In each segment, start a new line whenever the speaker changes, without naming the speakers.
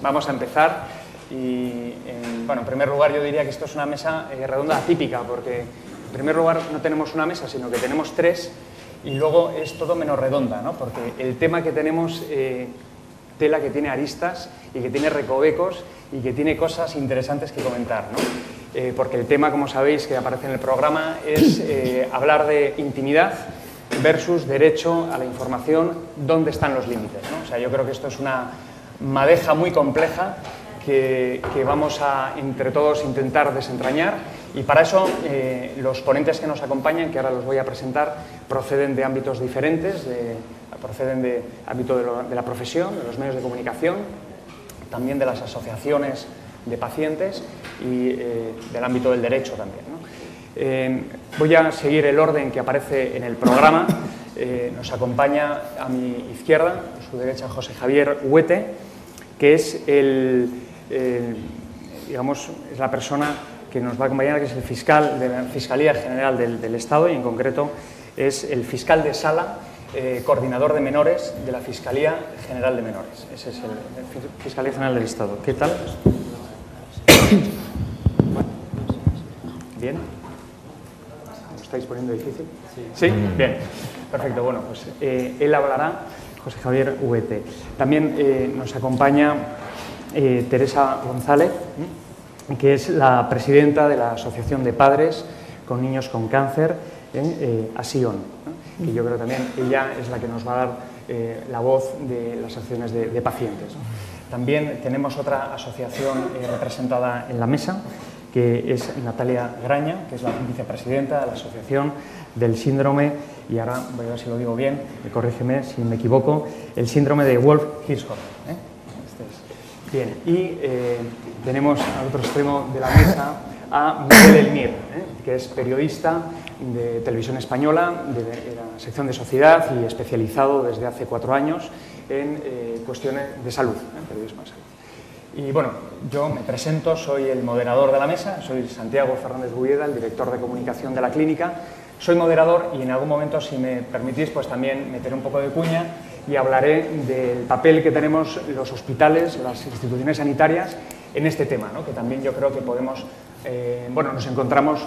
vamos a empezar y, bueno, en primer lugar yo diría que esto es una mesa redonda atípica, porque en primer lugar no tenemos una mesa, sino que tenemos tres, y luego es todo menos redonda, ¿no? Porque el tema que tenemos, tela que tiene aristas y que tiene recovecos y que tiene cosas interesantes que comentar, ¿no? Porque el tema, como sabéis, que aparece en el programa es hablar de intimidad versus derecho a la información, ¿dónde están los límites, ¿no? O sea, yo creo que esto es una madeja muy compleja que vamos a, entre todos, intentar desentrañar, y para eso los ponentes que nos acompañan, que ahora los voy a presentar, proceden de ámbitos diferentes, proceden de ámbito de la profesión, de los medios de comunicación, también de las asociaciones de pacientes y del ámbito del derecho también, ¿no? Voy a seguir el orden que aparece en el programa. Nos acompaña a mi izquierda, a su derecha, José Javier Huete, que es digamos, es la persona que nos va a acompañar, que es el fiscal de la Fiscalía General del Estado, y en concreto es el fiscal de sala, coordinador de menores de la Fiscalía General de Menores. Ese es el Fiscalía General del Estado. ¿Qué tal? ¿Bien? ¿Lo estáis poniendo difícil? Sí. ¿Sí? Bien. Perfecto. Bueno, pues él hablará, José Javier Huete. También nos acompaña Teresa González, que es la presidenta de la Asociación de Padres con Niños con Cáncer en Asión, ¿no? Y yo creo también ella es la que nos va a dar la voz de las asociaciones de pacientes, ¿no? También tenemos otra asociación representada en la mesa, que es Natalia Graña, que es la vicepresidenta de la Asociación del Síndrome, y ahora voy a ver si lo digo bien, corrígeme si me equivoco, el síndrome de Wolff-Hirschhorn, ¿eh? Bien, y tenemos al otro extremo de la mesa a Miguel Elmir, que es periodista de Televisión Española, de la sección de Sociedad, y especializado desde hace 4 años en cuestiones de salud, periodismo de salud. Y bueno, yo me presento, soy el moderador de la mesa, soy Santiago Fernández Buieda, el director de comunicación de la clínica. Soy moderador y en algún momento, si me permitís, pues también meteré un poco de cuña y hablaré del papel que tenemos los hospitales, las instituciones sanitarias en este tema, ¿no? Que también yo creo que podemos, bueno, nos encontramos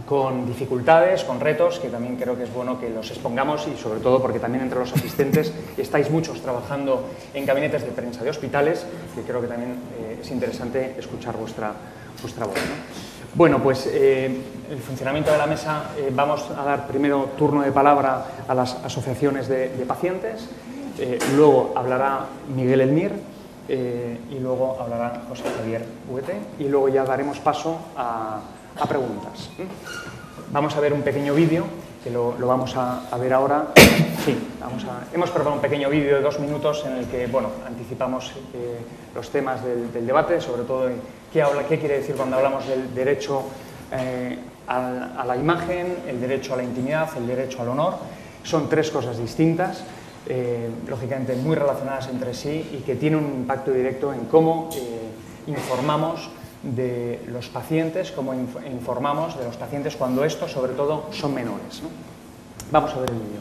con dificultades, con retos, que también creo que es bueno que los expongamos, y sobre todo porque también entre los asistentes estáis muchos trabajando en gabinetes de prensa de hospitales, que creo que también es interesante escuchar vuestra voz, ¿no? Bueno, pues el funcionamiento de la mesa, vamos a dar primero turno de palabra a las asociaciones de pacientes, luego hablará Miguel Elmir, y luego hablará José Javier Huete, y luego ya daremos paso a preguntas. Vamos a ver un pequeño vídeo, que lo vamos a ver ahora. Sí, hemos preparado un pequeño vídeo de 2 minutos en el que, bueno, anticipamos los temas del debate, sobre todo qué quiere decir cuando hablamos del derecho a la imagen, el derecho a la intimidad, el derecho al honor. Son 3 cosas distintas, lógicamente muy relacionadas entre sí, y que tienen un impacto directo en cómo informamos de los pacientes, cómo informamos de los pacientes cuando estos, sobre todo, son menores, ¿no? Vamos a ver el vídeo.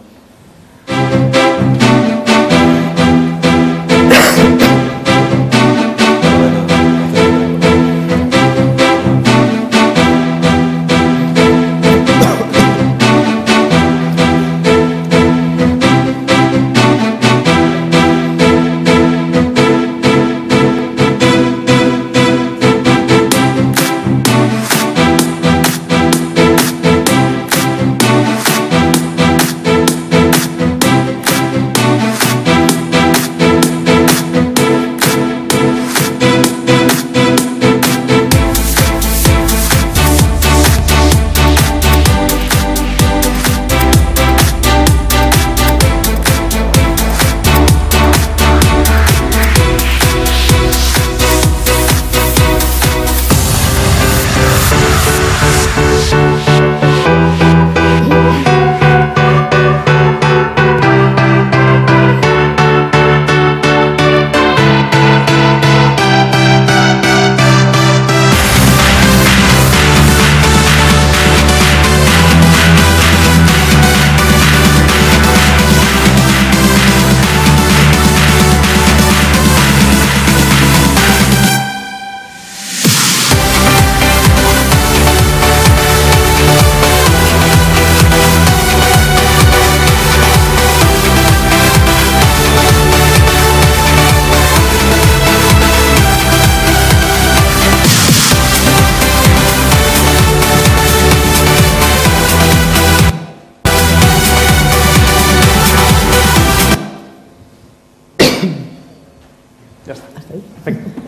Perfecto.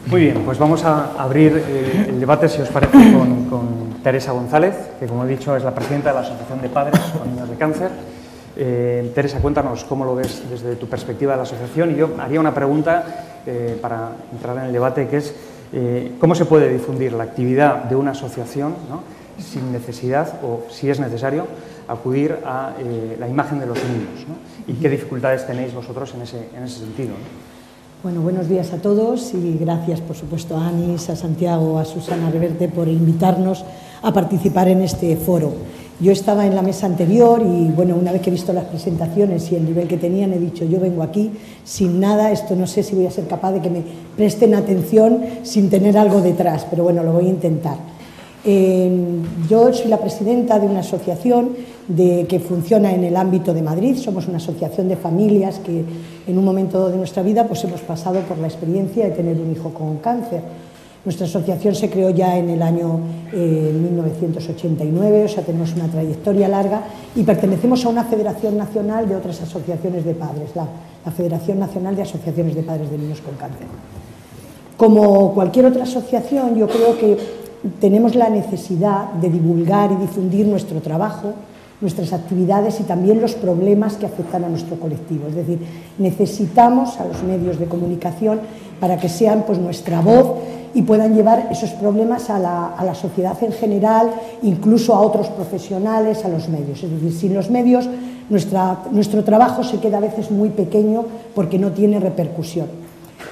Muy bien, pues vamos a abrir el debate, si os parece, con Teresa González, que, como he dicho, es la presidenta de la Asociación de Padres con Niños de Cáncer. Teresa, cuéntanos cómo lo ves desde tu perspectiva de la asociación, y yo haría una pregunta para entrar en el debate, que es ¿cómo se puede difundir la actividad de una asociación, ¿no?, sin necesidad, o si es necesario, acudir a la imagen de los niños, ¿no? ¿Y qué dificultades tenéis vosotros en ese sentido, ¿no?
Bueno, buenos días a todos y gracias, por supuesto, a Anis, a Santiago, a Susana Reverte por invitarnos a participar en este foro. Yo estaba en la mesa anterior y, bueno, una vez que he visto las presentaciones y el nivel que tenían, he dicho, yo vengo aquí sin nada, esto no sé si voy a ser capaz de que me presten atención sin tener algo detrás, pero bueno, lo voy a intentar. Yo soy la presidenta de una asociación que funciona en el ámbito de Madrid. Somos una asociación de familias que en un momento de nuestra vida pues hemos pasado por la experiencia de tener un hijo con cáncer. Nuestra asociación se creó ya en el año 1989, o sea, tenemos una trayectoria larga y pertenecemos a una federación nacional de otras asociaciones de padres, la Federación Nacional de Asociaciones de Padres de Niños con Cáncer. Como cualquier otra asociación, yo creo que tenemos la necesidad de divulgar y difundir nuestro trabajo, nuestras actividades y también los problemas que afectan a nuestro colectivo. Es decir, necesitamos a los medios de comunicación para que sean pues nuestra voz y puedan llevar esos problemas a la sociedad en general, incluso a otros profesionales, a los medios. Es decir, sin los medios nuestro trabajo se queda a veces muy pequeño porque no tiene repercusión.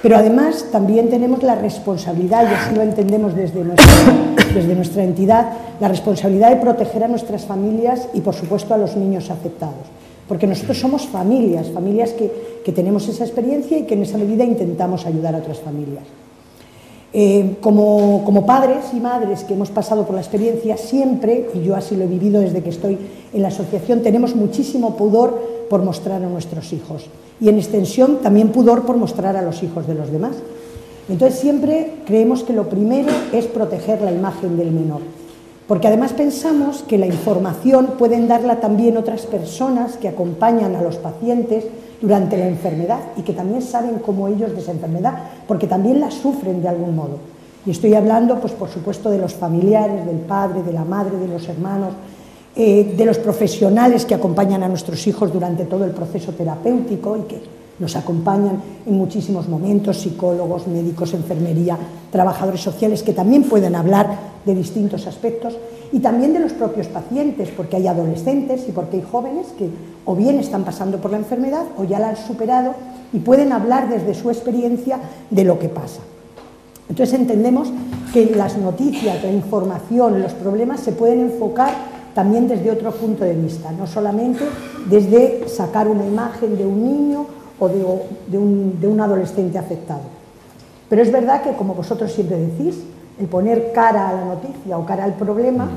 Pero además también tenemos la responsabilidad, y así lo entendemos desde nuestra entidad, la responsabilidad de proteger a nuestras familias y, por supuesto, a los niños afectados. Porque nosotros somos familias que tenemos esa experiencia y que en esa medida intentamos ayudar a otras familias. Como padres y madres que hemos pasado por la experiencia, siempre, y yo así lo he vivido desde que estoy en la asociación, tenemos muchísimo pudor por mostrar a nuestros hijos y, en extensión, también pudor por mostrar a los hijos de los demás. Entonces siempre creemos que lo primero es proteger la imagen del menor, porque además pensamos que la información pueden darla también otras personas que acompañan a los pacientes durante la enfermedad y que también saben cómo ellos de esa enfermedad, porque también la sufren de algún modo. Y estoy hablando, pues, por supuesto, de los familiares, del padre, de la madre, de los hermanos, de los profesionales que acompañan a nuestros hijos durante todo el proceso terapéutico y que nos acompañan en muchísimos momentos, psicólogos, médicos, enfermería, trabajadores sociales que también pueden hablar de distintos aspectos, y también de los propios pacientes, porque hay adolescentes y porque hay jóvenes que o bien están pasando por la enfermedad o ya la han superado y pueden hablar desde su experiencia de lo que pasa. Entonces entendemos que las noticias, la información, los problemas se pueden enfocar también desde otro punto de vista, no solamente desde sacar una imagen de un niño o de un adolescente afectado. Pero es verdad que, como vosotros siempre decís, el poner cara a la noticia o cara al problema,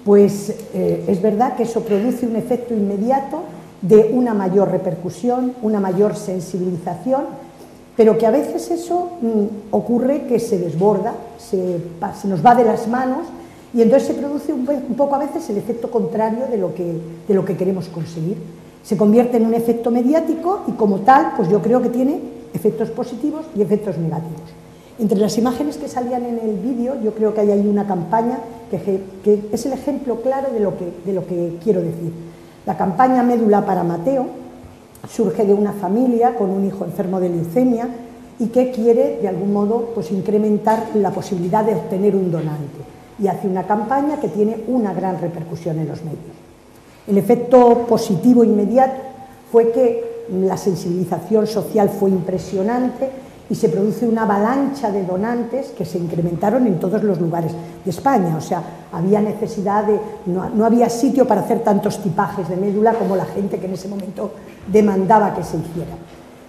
pues es verdad que eso produce un efecto inmediato de una mayor repercusión, una mayor sensibilización, pero que a veces eso ocurre que se desborda, se nos va de las manos. Y entonces se produce un poco a veces el efecto contrario de lo que queremos conseguir. Se convierte en un efecto mediático y, como tal, pues yo creo que tiene efectos positivos y efectos negativos. Entre las imágenes que salían en el vídeo, yo creo que hay ahí una campaña que es el ejemplo claro de lo que quiero decir. La campaña Médula para Mateo surge de una familia con un hijo enfermo de leucemia y que quiere, de algún modo, pues incrementar la posibilidad de obtener un donante. Y hace una campaña que tiene una gran repercusión en los medios. El efecto positivo inmediato fue que la sensibilización social fue impresionante y se produce una avalancha de donantes que se incrementaron en todos los lugares de España. O sea, había necesidad no había sitio para hacer tantos tipajes de médula como la gente que en ese momento demandaba que se hiciera.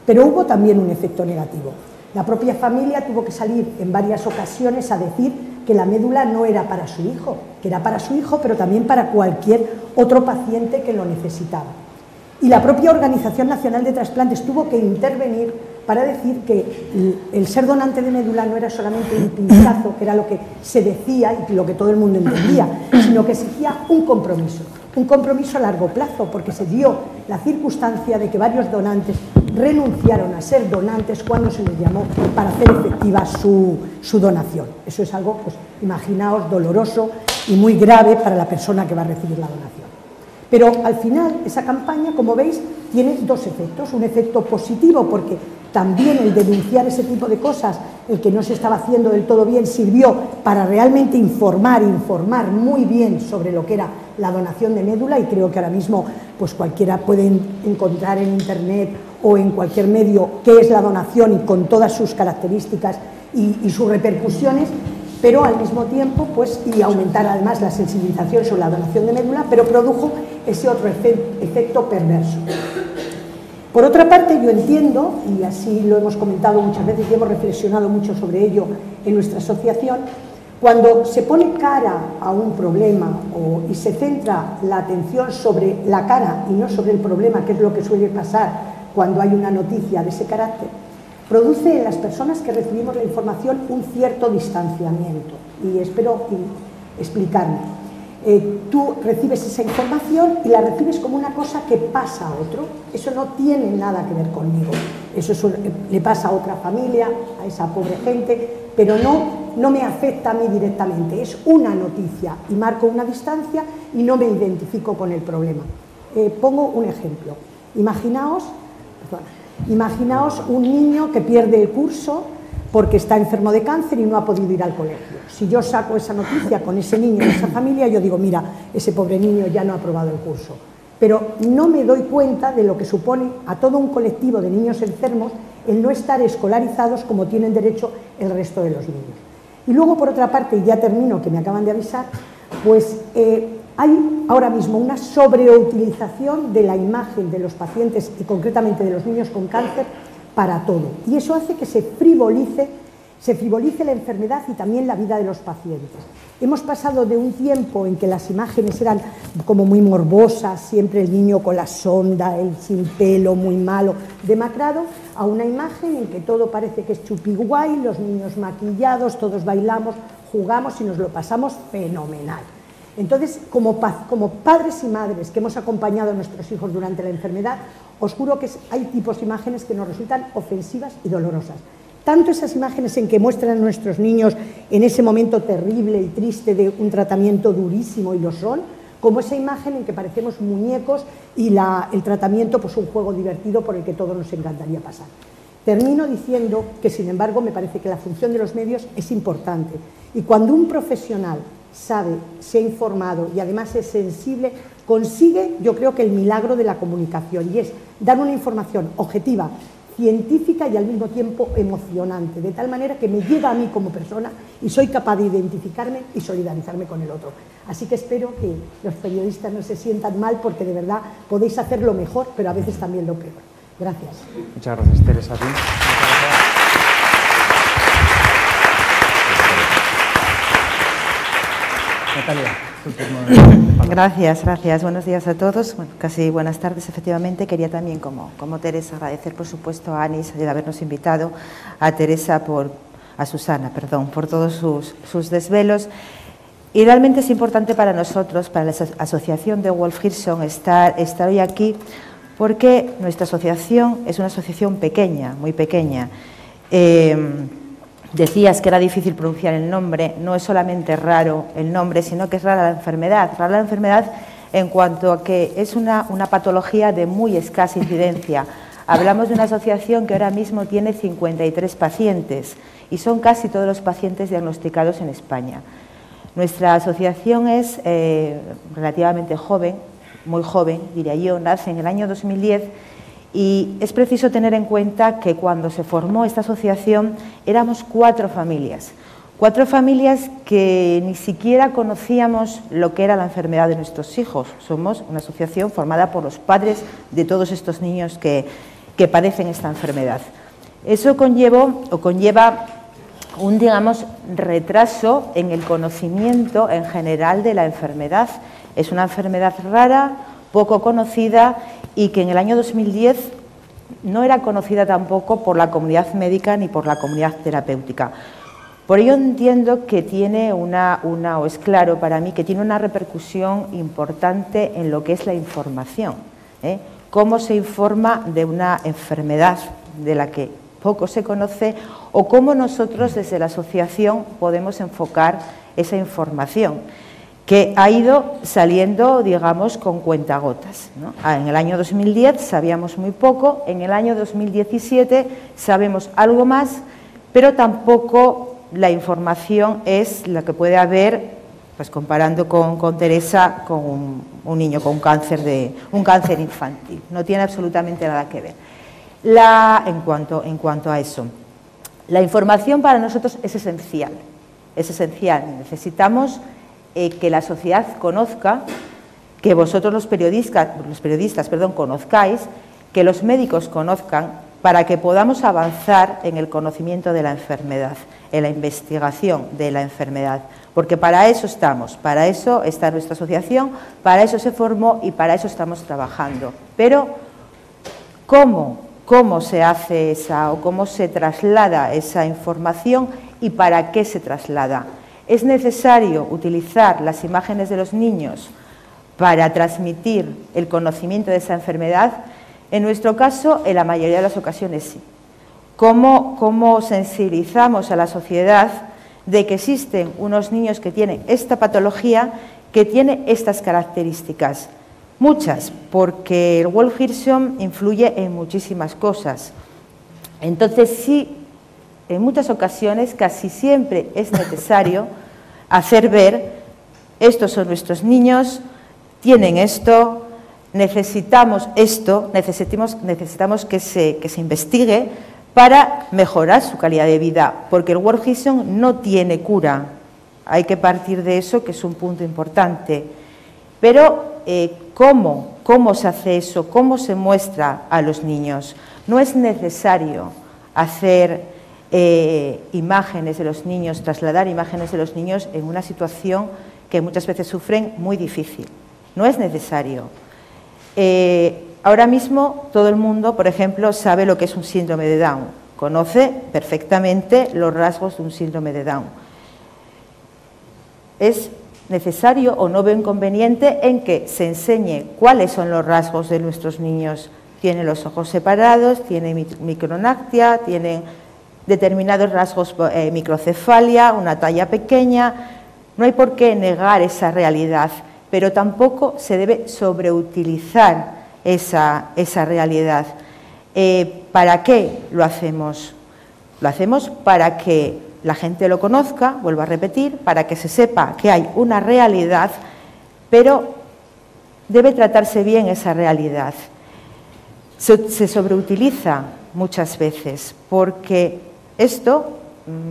Pero hubo también un efecto negativo. La propia familia tuvo que salir en varias ocasiones a decir que la médula no era para su hijo, que era para su hijo, pero también para cualquier otro paciente que lo necesitaba. Y la propia Organización Nacional de Trasplantes tuvo que intervenir para decir que el ser donante de médula no era solamente un pinchazo, que era lo que se decía y lo que todo el mundo entendía, sino que exigía un compromiso a largo plazo, porque se dio la circunstancia de que varios donantes renunciaron a ser donantes cuando se les llamó para hacer efectiva su donación. Eso es algo, pues, imaginaos, doloroso y muy grave para la persona que va a recibir la donación. Pero al final esa campaña, como veis, tiene dos efectos. Un efecto positivo, porque también el denunciar ese tipo de cosas, el que no se estaba haciendo del todo bien, sirvió para realmente informar muy bien sobre lo que era la donación de médula, y creo que ahora mismo pues cualquiera puede encontrar en internet o en cualquier medio qué es la donación y con todas sus características y sus repercusiones, pero al mismo tiempo pues, y aumentar además la sensibilización sobre la donación de médula, pero produjo ese otro efecto perverso. Por otra parte, yo entiendo, y así lo hemos comentado muchas veces y hemos reflexionado mucho sobre ello en nuestra asociación, cuando se pone cara a un problema y se centra la atención sobre la cara y no sobre el problema, que es lo que suele pasar cuando hay una noticia de ese carácter, produce en las personas que recibimos la información un cierto distanciamiento. Y espero explicarme. Tú recibes esa información y la recibes como una cosa que pasa a otro. Eso no tiene nada que ver conmigo. Eso le pasa a otra familia, a esa pobre gente, pero no me afecta a mí directamente. Es una noticia y marco una distancia y no me identifico con el problema. Pongo un ejemplo. Imaginaos un niño que pierde el curso porque está enfermo de cáncer y no ha podido ir al colegio. Si yo saco esa noticia con ese niño y esa familia, yo digo, mira, ese pobre niño ya no ha aprobado el curso. Pero no me doy cuenta de lo que supone a todo un colectivo de niños enfermos el no estar escolarizados como tienen derecho el resto de los niños. Y luego, por otra parte, y ya termino, que me acaban de avisar, pues hay ahora mismo una sobreutilización de la imagen de los pacientes y concretamente de los niños con cáncer para todo. Y eso hace que se frivolice la enfermedad y también la vida de los pacientes. Hemos pasado de un tiempo en que las imágenes eran como muy morbosas, siempre el niño con la sonda, el sin pelo, muy malo, demacrado, a una imagen en que todo parece que es chupi guay, los niños maquillados, todos bailamos, jugamos y nos lo pasamos fenomenal. Entonces, como padres y madres que hemos acompañado a nuestros hijos durante la enfermedad, os juro que hay tipos de imágenes que nos resultan ofensivas y dolorosas. Tanto esas imágenes en que muestran a nuestros niños en ese momento terrible y triste de un tratamiento durísimo, y lo son, como esa imagen en que parecemos muñecos y el tratamiento pues un juego divertido por el que todos nos encantaría pasar. Termino diciendo que, sin embargo, me parece que la función de los medios es importante, y cuando un profesional sabe, se ha informado y además es sensible, consigue, yo creo que el milagro de la comunicación, y es dar una información objetiva, científica y al mismo tiempo emocionante, de tal manera que me llega a mí como persona y soy capaz de identificarme y solidarizarme con el otro. Así que espero que los periodistas no se sientan mal, porque de verdad podéis hacer lo mejor, pero a veces también lo peor. Gracias. Muchas gracias, Teresa.
Natalia. Gracias. Buenos días a todos. Bueno, casi buenas tardes, efectivamente. Quería también, como Teresa, agradecer, por supuesto, a Anis de habernos invitado, a Teresa, a Susana, perdón, por todos sus desvelos. Y realmente es importante para nosotros, para la asociación de Wolf Hirschhorn, estar hoy aquí, porque nuestra asociación es una asociación pequeña, muy pequeña. Decías que era difícil pronunciar el nombre. No es solamente raro el nombre, sino que es rara la enfermedad. Rara la enfermedad en cuanto a que es una patología de muy escasa incidencia. Hablamos de una asociación que ahora mismo tiene 53 pacientes y son casi todos los pacientes diagnosticados en España. Nuestra asociación es relativamente joven, muy joven, diría yo, nace en el año 2010. Y es preciso tener en cuenta que cuando se formó esta asociación éramos 4 familias que ni siquiera conocíamos lo que era la enfermedad de nuestros hijos. Somos una asociación formada por los padres de todos estos niños que padecen esta enfermedad. Eso conlleva un, digamos, retraso en el conocimiento en general de la enfermedad. Es una enfermedad rara, poco conocida, y que en el año 2010 no era conocida tampoco por la comunidad médica ni por la comunidad terapéutica. Por ello entiendo que tiene o es claro para mí, que tiene una repercusión importante en lo que es la información. cómo se informa de una enfermedad de la que poco se conoce o cómo nosotros desde la asociación podemos enfocar esa información que ha ido saliendo, digamos, con cuentagotas, ¿no? En el año 2010 sabíamos muy poco, en el año 2017 sabemos algo más, pero tampoco la información es la que puede haber, pues comparando con Teresa, con un niño con un cáncer infantil. No tiene absolutamente nada que ver. En cuanto a eso, la información para nosotros es esencial. Es esencial. Necesitamos que la sociedad conozca, que vosotros los periodistas, conozcáis, que los médicos conozcan, para que podamos avanzar en el conocimiento de la enfermedad, en la investigación de la enfermedad. Porque para eso estamos, para eso está nuestra asociación, para eso se formó y para eso estamos trabajando. Pero, ¿cómo se hace esa o cómo se traslada esa información y para qué se traslada? ¿Es necesario utilizar las imágenes de los niños para transmitir el conocimiento de esa enfermedad? En nuestro caso, en la mayoría de las ocasiones sí. ¿Cómo sensibilizamos a la sociedad de que existen unos niños que tienen esta patología, que tiene estas características? Muchas, porque el Wolf Hirschhorn influye en muchísimas cosas. Entonces sí, en muchas ocasiones, casi siempre es necesario hacer ver, estos son nuestros niños, tienen esto, necesitamos que se investigue para mejorar su calidad de vida, porque el Wolf Hirschhorn no tiene cura. Hay que partir de eso, que es un punto importante. Pero, ¿cómo se hace eso? ¿Cómo se muestra a los niños? No es necesario hacer imágenes de los niños, trasladar imágenes de los niños en una situación que muchas veces sufren muy difícil. No es necesario. Ahora mismo todo el mundo, por ejemplo, sabe lo que es un síndrome de Down, conoce perfectamente los rasgos de un síndrome de Down. Es necesario o no veo inconveniente en que se enseñe cuáles son los rasgos de nuestros niños. Tienen los ojos separados, tienen micronactia, tienen determinados rasgos, microcefalia, una talla pequeña. No hay por qué negar esa realidad, pero tampoco se debe sobreutilizar esa realidad. ¿Para qué lo hacemos? Lo hacemos para que la gente lo conozca, vuelvo a repetir, para que se sepa que hay una realidad, pero debe tratarse bien esa realidad. Se sobreutiliza muchas veces, porque esto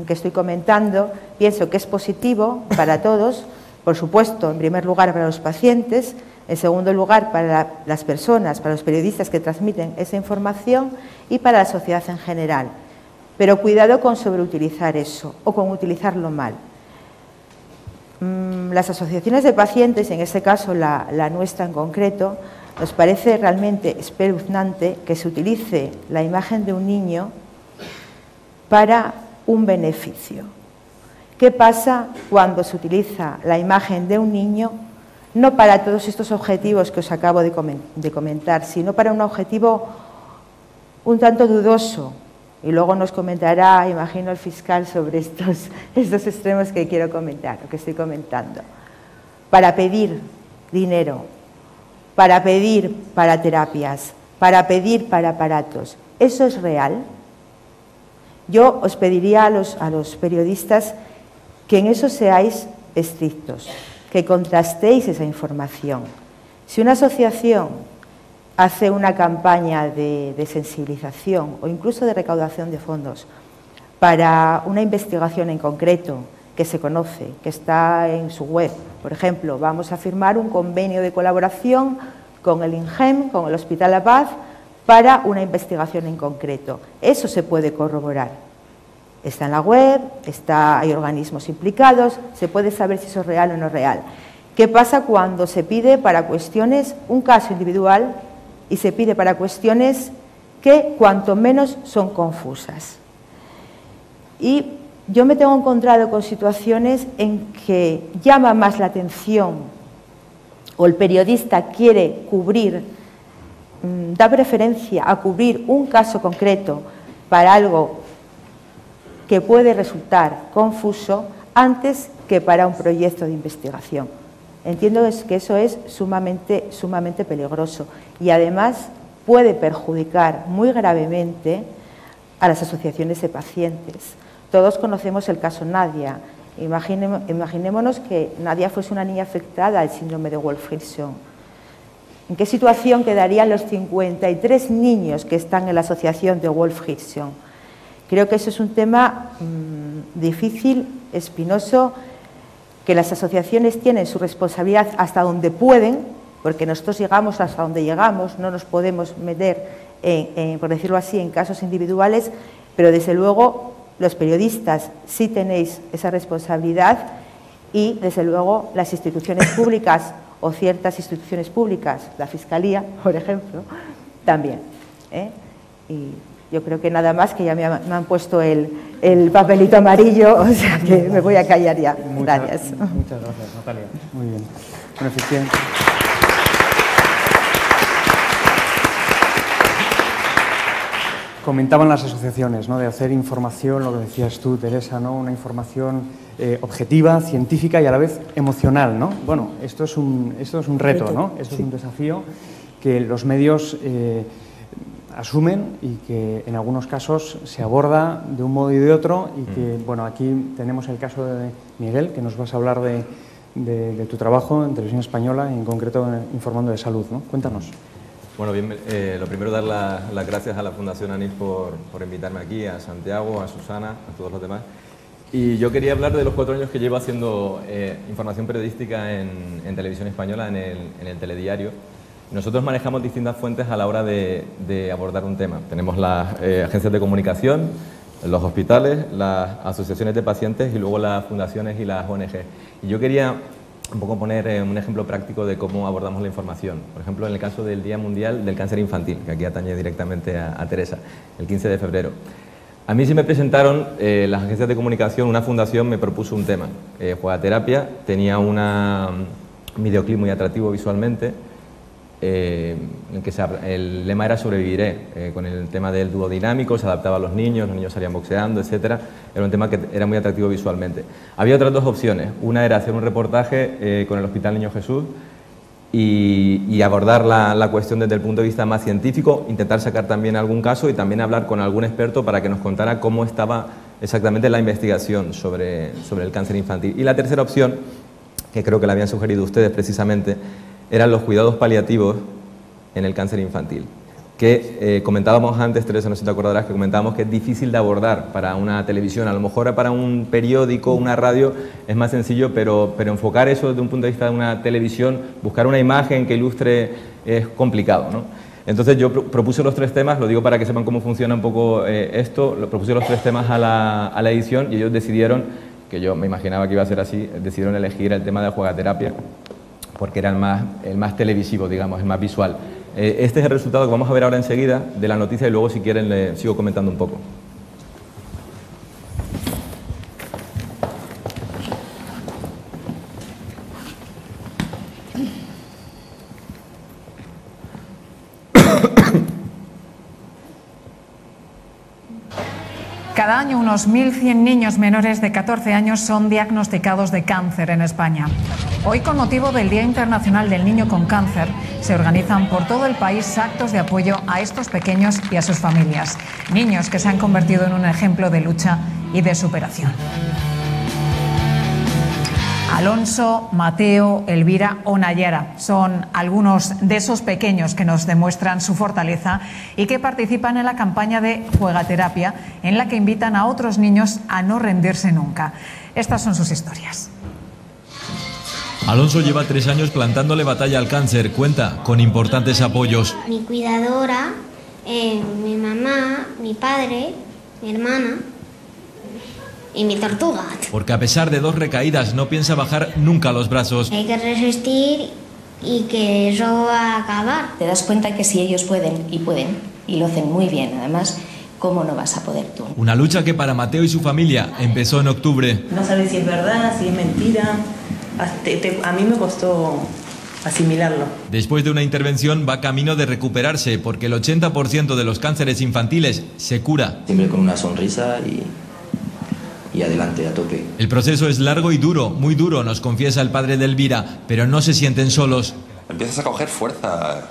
que estoy comentando pienso que es positivo para todos, por supuesto, en primer lugar para los pacientes, en segundo lugar para las personas, para los periodistas que transmiten esa información y para la sociedad en general. Pero cuidado con sobreutilizar eso o con utilizarlo mal. Las asociaciones de pacientes, en este caso la nuestra en concreto, nos parece realmente espeluznante que se utilice la imagen de un niño para un beneficio. ¿Qué pasa cuando se utiliza la imagen de un niño no para todos estos objetivos que os acabo de comentar, sino para un objetivo un tanto dudoso? Y luego nos comentará, imagino, el fiscal sobre estos extremos que quiero comentar, o que estoy comentando. Para pedir dinero, para pedir para terapias, para pedir para aparatos. ¿Eso es real? Yo os pediría a los periodistas que en eso seáis estrictos, que contrastéis esa información. Si una asociación hace una campaña de sensibilización o incluso de recaudación de fondos para una investigación en concreto que se conoce, que está en su web, por ejemplo, vamos a firmar un convenio de colaboración con el INGEM, con el Hospital Abad, para una investigación en concreto. Eso se puede corroborar. Está en la web, hay organismos implicados, se puede saber si eso es real o no es real. ¿Qué pasa cuando se pide para cuestiones, un caso individual, y se pide para cuestiones que cuanto menos son confusas? Y yo me tengo encontrado con situaciones en que llama más la atención o el periodista quiere cubrir da preferencia a cubrir un caso concreto para algo que puede resultar confuso antes que para un proyecto de investigación. Entiendo que eso es sumamente peligroso y además puede perjudicar muy gravemente a las asociaciones de pacientes. Todos conocemos el caso Nadia. Imaginémonos que Nadia fuese una niña afectada al síndrome de Wolf-Rishon. ¿En qué situación quedarían los 53 niños que están en la asociación de Wolf-Rishon? Creo que eso es un tema difícil, espinoso, que las asociaciones tienen su responsabilidad hasta donde pueden, porque nosotros llegamos hasta donde llegamos, no nos podemos meter, por decirlo así, en casos individuales, pero desde luego los periodistas sí tenéis esa responsabilidad y desde luego las instituciones públicas o ciertas instituciones públicas, la Fiscalía, por ejemplo, también. Y yo creo que nada más, que ya me han puesto el papelito amarillo, o sea que me voy a callar ya. Gracias.
Muchas gracias, Natalia. Muy bien. Bueno, efectivamente. Comentaban las asociaciones, ¿no?, de hacer información, lo que decías tú, Teresa, ¿no?, una información objetiva, científica y a la vez emocional, ¿no? Bueno, esto es un reto, ¿no? Esto es un desafío que los medios asumen y que en algunos casos se aborda de un modo y de otro y que, bueno, aquí tenemos el caso de Miguel, que nos vas a hablar de tu trabajo en Televisión Española, en concreto informando de salud, ¿no? Cuéntanos.
Bueno, bien, lo primero dar las gracias a la Fundación ANIF por invitarme aquí, a Santiago, a Susana, a todos los demás. Y yo quería hablar de los 4 años que llevo haciendo información periodística en Televisión Española, en el telediario. Nosotros manejamos distintas fuentes a la hora de abordar un tema. Tenemos las agencias de comunicación, los hospitales, las asociaciones de pacientes y luego las fundaciones y las ONG. Y yo quería un poco poner un ejemplo práctico de cómo abordamos la información. Por ejemplo, en el caso del Día Mundial del Cáncer Infantil, que aquí atañe directamente a Teresa, el 15 de febrero. A mí sí me presentaron las agencias de comunicación, una fundación me propuso un tema, Juegaterapia, tenía un videoclip muy atractivo visualmente, en el que el lema era sobreviviré, con el tema del dúo dinámico, se adaptaba a los niños salían boxeando, etcétera. Era un tema que era muy atractivo visualmente. Había otras 2 opciones, una era hacer un reportaje con el Hospital Niño Jesús y abordar la cuestión desde el punto de vista más científico, intentar sacar también algún caso y también hablar con algún experto para que nos contara cómo estaba exactamente la investigación sobre el cáncer infantil. Y la tercera opción, que creo que la habían sugerido ustedes precisamente, eran los cuidados paliativos en el cáncer infantil, que comentábamos antes, Teresa, no sé si te acordarás, que comentábamos que es difícil de abordar para una televisión, a lo mejor para un periódico, una radio, es más sencillo, pero enfocar eso desde un punto de vista de una televisión, buscar una imagen que ilustre, es complicado, ¿no? Entonces yo propuse los 3 temas, lo digo para que sepan cómo funciona un poco esto, propuse los 3 temas a la edición y ellos decidieron, que yo me imaginaba que iba a ser así, decidieron elegir el tema de Juegaterapia, porque era el más televisivo, digamos, el más visual. Este es el resultado que vamos a ver ahora enseguida de la noticia y luego, si quieren, le sigo comentando un poco.
Cada año unos 1.100 niños menores de 14 años son diagnosticados de cáncer en España. Hoy, con motivo del Día Internacional del Niño con Cáncer, se organizan por todo el país actos de apoyo a estos pequeños y a sus familias. Niños que se han convertido en un ejemplo de lucha y de superación. Alonso, Mateo, Elvira o Nayara son algunos de esos pequeños que nos demuestran su fortaleza y que participan en la campaña de Juegaterapia, en la que invitan a otros niños a no rendirse nunca. Estas son sus historias.
Alonso lleva 3 años plantándole batalla al cáncer. Cuenta con importantes apoyos.
Mi cuidadora, mi mamá, mi padre, mi hermana y mi tortuga.
Porque a pesar de 2 recaídas no piensa bajar nunca los brazos.
Hay que resistir y que eso va a acabar.
Te das cuenta que si ellos pueden, y lo hacen muy bien, además, ¿cómo no vas a poder tú?
Una lucha que para Mateo y su familia empezó en octubre.
No sabes si es verdad, si es mentira. A mí me costó asimilarlo.
Después de una intervención va camino de recuperarse porque el 80% de los cánceres infantiles se cura.
Siempre con una sonrisa y adelante, a tope.
El proceso es largo y duro, muy duro, nos confiesa el padre de Elvira, pero no se sienten solos.
Empiezas a coger fuerza.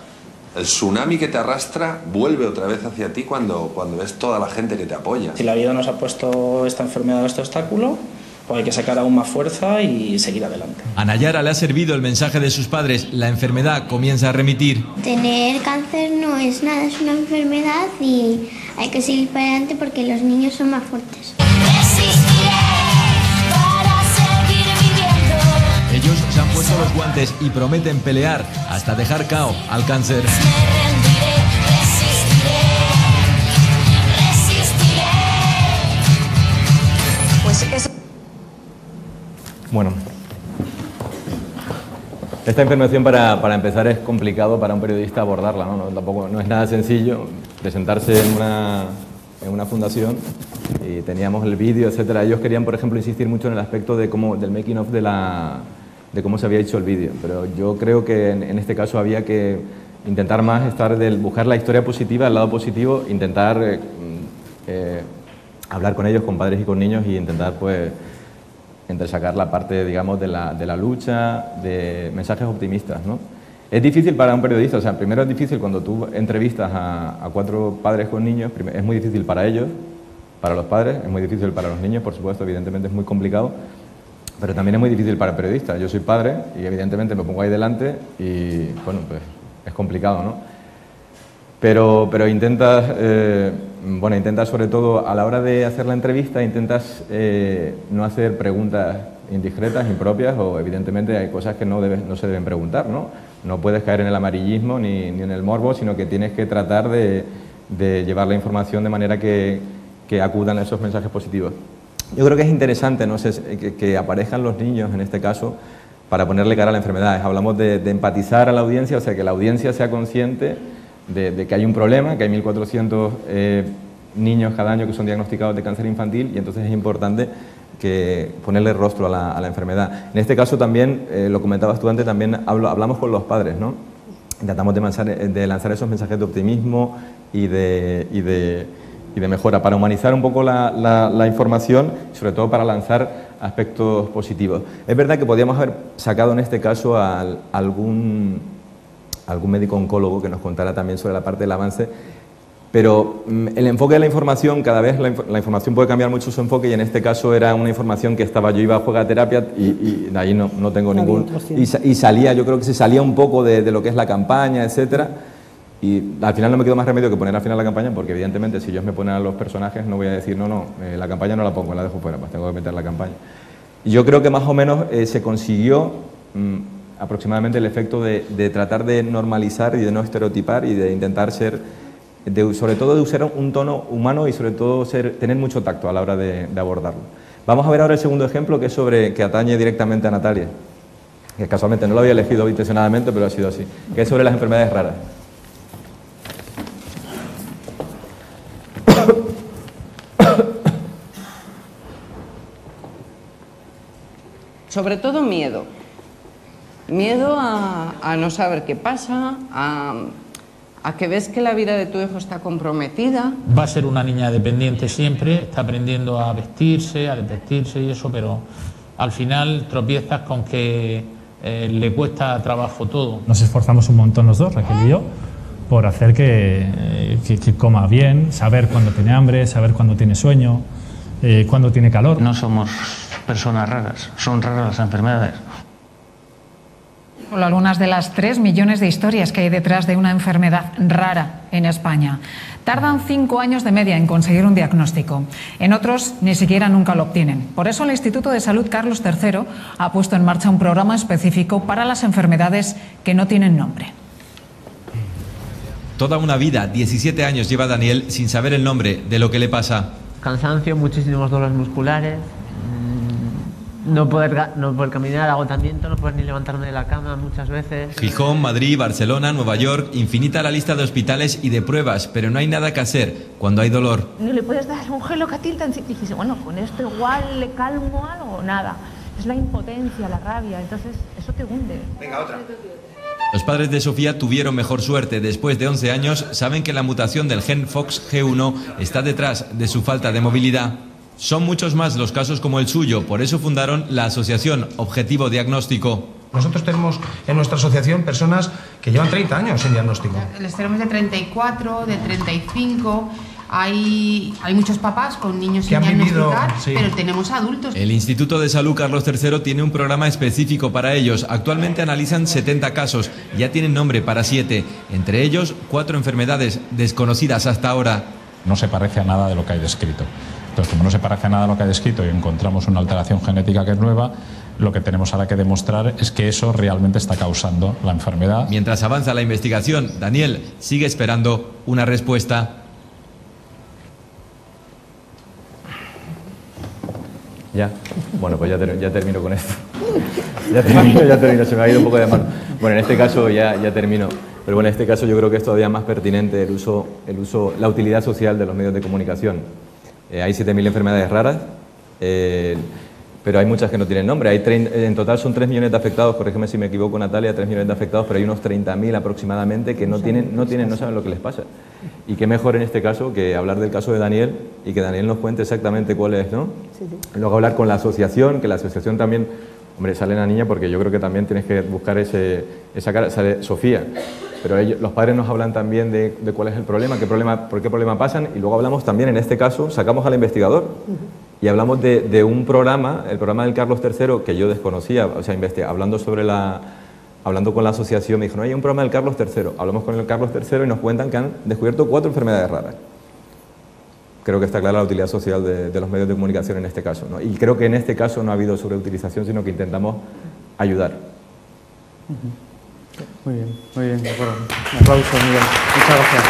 El tsunami que te arrastra vuelve otra vez hacia ti cuando ves toda la gente que te apoya.
Si la vida nos ha puesto esta enfermedad, este obstáculo, pues hay que sacar aún más fuerza y seguir adelante.
A Nayara le ha servido el mensaje de sus padres, la enfermedad comienza a remitir.
Tener cáncer no es nada, es una enfermedad y hay que seguir para adelante porque los niños son más fuertes.
Ellos se han puesto los guantes y prometen pelear hasta dejar cao al cáncer.
Pues es...
Bueno, esta información para empezar es complicado para un periodista abordarla, ¿no? Tampoco no es nada sencillo presentarse en una fundación y teníamos el vídeo, etcétera. Ellos querían, por ejemplo, insistir mucho en el aspecto de del making of de cómo se había hecho el vídeo, pero yo creo que en este caso había que intentar más buscar la historia positiva, el lado positivo, intentar hablar con ellos, con padres y con niños y intentar pues entresacar la parte, digamos, de la lucha, de mensajes optimistas, ¿no? Es difícil para un periodista, o sea, primero es difícil cuando tú entrevistas a 4 padres con niños, es muy difícil para ellos, para los padres, es muy difícil para los niños, por supuesto, evidentemente es muy complicado, pero también es muy difícil para el periodista. Yo soy padre y evidentemente me pongo ahí delante y, bueno, pues es complicado, ¿no? Pero intentas, intentas sobre todo a la hora de hacer la entrevista, intentas no hacer preguntas indiscretas, impropias, o evidentemente hay cosas que no se deben preguntar, ¿no? No puedes caer en el amarillismo ni en el morbo, sino que tienes que tratar de llevar la información de manera que acudan a esos mensajes positivos. Yo creo que es interesante, ¿no? que aparezcan los niños en este caso para ponerle cara a la enfermedad. Hablamos de empatizar a la audiencia, o sea, que la audiencia sea consciente de que hay un problema, que hay 1.400 niños cada año que son diagnosticados de cáncer infantil y entonces es importante ponerle rostro a la enfermedad. En este caso también, lo comentabas tú antes, también hablamos con los padres, ¿no? Tratamos de lanzar esos mensajes de optimismo y de mejora, para humanizar un poco la información y sobre todo para lanzar aspectos positivos. Es verdad que podíamos haber sacado en este caso a algún médico oncólogo que nos contara también sobre la parte del avance, pero el enfoque de la información, cada vez la información puede cambiar mucho su enfoque y en este caso era una información que yo iba a jugar a terapia y de ahí no tengo ningún... Y salía, yo creo que se salía un poco de lo que es la campaña, etcétera. Y al final no me quedó más remedio que poner al final la campaña, porque evidentemente si ellos me ponen a los personajes no voy a decir la campaña no la pongo, la dejo fuera, pues tengo que meter la campaña. Y yo creo que más o menos se consiguió aproximadamente el efecto de tratar de normalizar y de no estereotipar y de intentar sobre todo de usar un tono humano y sobre todo tener mucho tacto a la hora de abordarlo. Vamos a ver ahora el segundo ejemplo, que es que atañe directamente a Natalia, que casualmente no lo había elegido intencionadamente, pero ha sido así, que es sobre las enfermedades raras.
Sobre todo miedo. Miedo a no saber qué pasa, a que ves que la vida de tu hijo está comprometida.
Va a ser una niña dependiente siempre, está aprendiendo a vestirse y eso, pero al final tropiezas con que le cuesta trabajo todo.
Nos esforzamos un montón los dos, Raquel y yo, por hacer que coma bien, saber cuándo tiene hambre, saber cuándo tiene sueño, cuándo tiene calor.
No somos personas raras, son raras las enfermedades.
Solo algunas de las 3 millones de historias que hay detrás de una enfermedad rara en España. Tardan 5 años de media en conseguir un diagnóstico. En otros ni siquiera nunca lo obtienen. Por eso el Instituto de Salud Carlos III ha puesto en marcha un programa específico para las enfermedades que no tienen nombre.
Toda una vida, 17 años lleva Daniel sin saber el nombre de lo que le pasa.
Cansancio, muchísimos dolores musculares, no poder caminar, agotamiento, no poder ni levantarme de la cama muchas veces.
Gijón, Madrid, Barcelona, Nueva York, infinita la lista de hospitales y de pruebas, pero no hay nada que hacer cuando hay dolor.
No le puedes dar un gelocatil tan simple. Y dices, bueno, con esto igual le calmo algo, nada. Es la impotencia, la rabia, entonces eso te hunde.
Venga, otra.
Los padres de Sofía tuvieron mejor suerte. Después de 11 años, saben que la mutación del gen FOXG1 está detrás de su falta de movilidad. Son muchos más los casos como el suyo, por eso fundaron la asociación Objetivo Diagnóstico.
Nosotros tenemos en nuestra asociación personas que llevan 30 años en diagnóstico.
Les tenemos de 34, de 35... Hay muchos papás con niños sin diagnosticar, pero tenemos adultos.
El Instituto de Salud Carlos III tiene un programa específico para ellos. Actualmente analizan 70 casos, ya tienen nombre para 7, entre ellos 4 enfermedades desconocidas hasta ahora.
No se parece a nada de lo que hay descrito. Entonces, como no se parece a nada de lo que hay descrito y encontramos una alteración genética que es nueva, lo que tenemos ahora que demostrar es que eso realmente está causando la enfermedad.
Mientras avanza la investigación, Daniel sigue esperando una respuesta.
Ya, bueno, pues ya termino con esto. Ya termino, se me ha ido un poco de mano. Bueno, en este caso ya termino. Pero bueno, en este caso yo creo que es todavía más pertinente el uso, la utilidad social de los medios de comunicación. Hay 7.000 enfermedades raras, pero hay muchas que no tienen nombre. En total son 3 millones de afectados, corrígeme si me equivoco, Natalia, 3 millones de afectados, pero hay unos 30.000 aproximadamente que no saben lo que les pasa. Y qué mejor en este caso que hablar del caso de Daniel y que Daniel nos cuente exactamente cuál es, ¿no? Sí. Luego hablar con la asociación, que la asociación también, hombre, sale la niña porque yo creo que también tienes que buscar esa cara, sale Sofía. Pero los padres nos hablan también de cuál es el problema, por qué problema pasan, y luego hablamos también, en este caso, sacamos al investigador y hablamos de un programa, el programa del Carlos III, que yo desconocía, o sea, hablando con la asociación, me dijo, no, hay un programa del Carlos III. Hablamos con el Carlos III y nos cuentan que han descubierto 4 enfermedades raras. Creo que está clara la utilidad social de los medios de comunicación en este caso, ¿no? Y creo que en este caso no ha habido sobreutilización, sino que intentamos ayudar.
Muy bien, de acuerdo. Un aplauso, Miguel. Muchas gracias.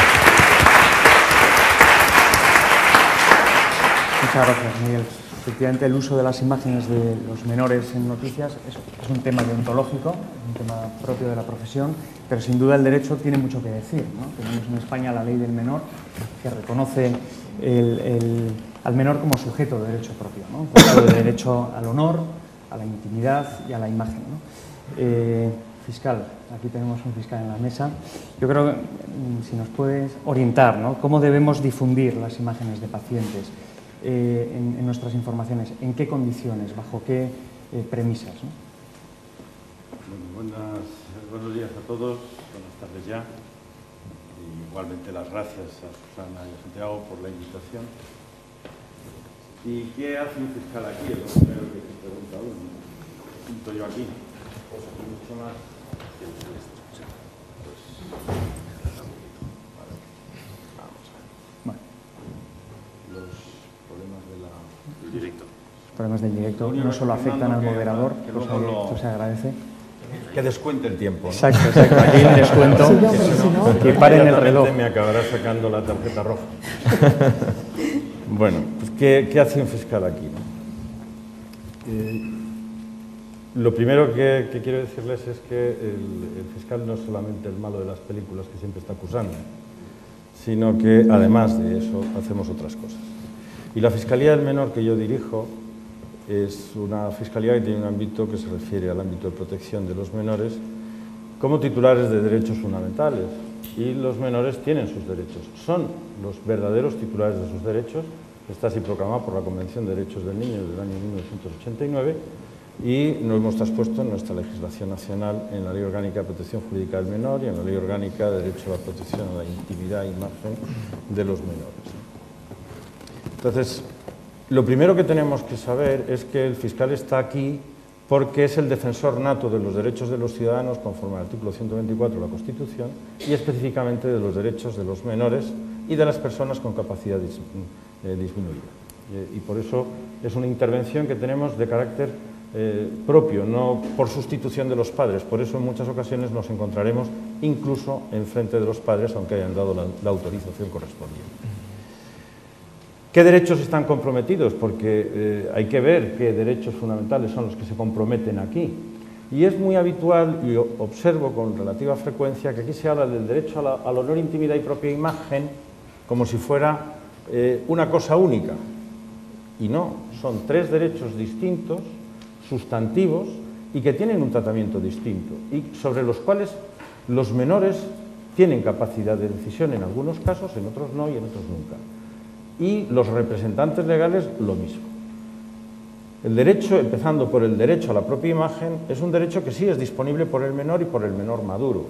Muchas gracias, Miguel. Efectivamente, el uso de las imágenes de los menores en noticias es un tema deontológico, un tema propio de la profesión, pero sin duda el derecho tiene mucho que decir, ¿no? Tenemos en España la ley del menor, que reconoce al menor como sujeto de derecho propio, ¿no? Sujeto de derecho al honor, a la intimidad y a la imagen, ¿no? Fiscal, aquí tenemos un fiscal en la mesa. Yo creo que si nos puedes orientar, ¿no? ¿Cómo debemos difundir las imágenes de pacientes en nuestras informaciones? ¿En qué condiciones? ¿Bajo qué premisas, ¿no?
Bueno, buenos días a todos, buenas tardes ya. Y igualmente las gracias a Susana y a Santiago por la invitación. ¿Y qué hace un fiscal aquí? Es lo primero que se pregunta uno. ¿Qué pinto yo aquí? Pues mucho más. Los
problemas del directo no solo afectan al moderador, que se agradece.
Que descuente el tiempo, ¿no?
Exacto. Aquí hay un descuento, que paren el reloj.
Me acabará sacando la tarjeta roja. Bueno, pues ¿qué hace un fiscal aquí, no? Lo primero que quiero decirles es que el fiscal no es solamente el malo de las películas que siempre está acusando, sino que además de eso hacemos otras cosas. Y la Fiscalía del Menor que yo dirijo es una fiscalía que tiene un ámbito que se refiere al ámbito de protección de los menores como titulares de derechos fundamentales. Y los menores tienen sus derechos, son los verdaderos titulares de sus derechos. Está así proclamado por la Convención de Derechos del Niño del año 1989 y lo hemos traspuesto en nuestra legislación nacional en la Ley Orgánica de Protección Jurídica del Menor y en la Ley Orgánica de Derecho a la Protección a la Intimidad e Imagen de los Menores. Entonces, lo primero que tenemos que saber es que el fiscal está aquí porque es el defensor nato de los derechos de los ciudadanos conforme al artículo 124 de la Constitución y específicamente de los derechos de los menores y de las personas con capacidad disminuida. Y por eso es una intervención que tenemos de carácter propio, no por sustitución de los padres. Por eso en muchas ocasiones nos encontraremos incluso en frente de los padres, aunque hayan dado la autorización correspondiente. ¿Qué derechos están comprometidos? Porque hay que ver qué derechos fundamentales son los que se comprometen aquí. Y es muy habitual, y observo con relativa frecuencia, que aquí se habla del derecho al honor, intimidad y propia imagen como si fuera una cosa única. Y no, son 3 derechos distintos, sustantivos, y que tienen un tratamiento distinto, y sobre los cuales Los menores tienen capacidad de decisión en algunos casos, en otros no y en otros nunca. Y los representantes legales lo mismo. El derecho, empezando por el derecho a la propia imagen, es un derecho que sí es disponible por el menor y por el menor maduro.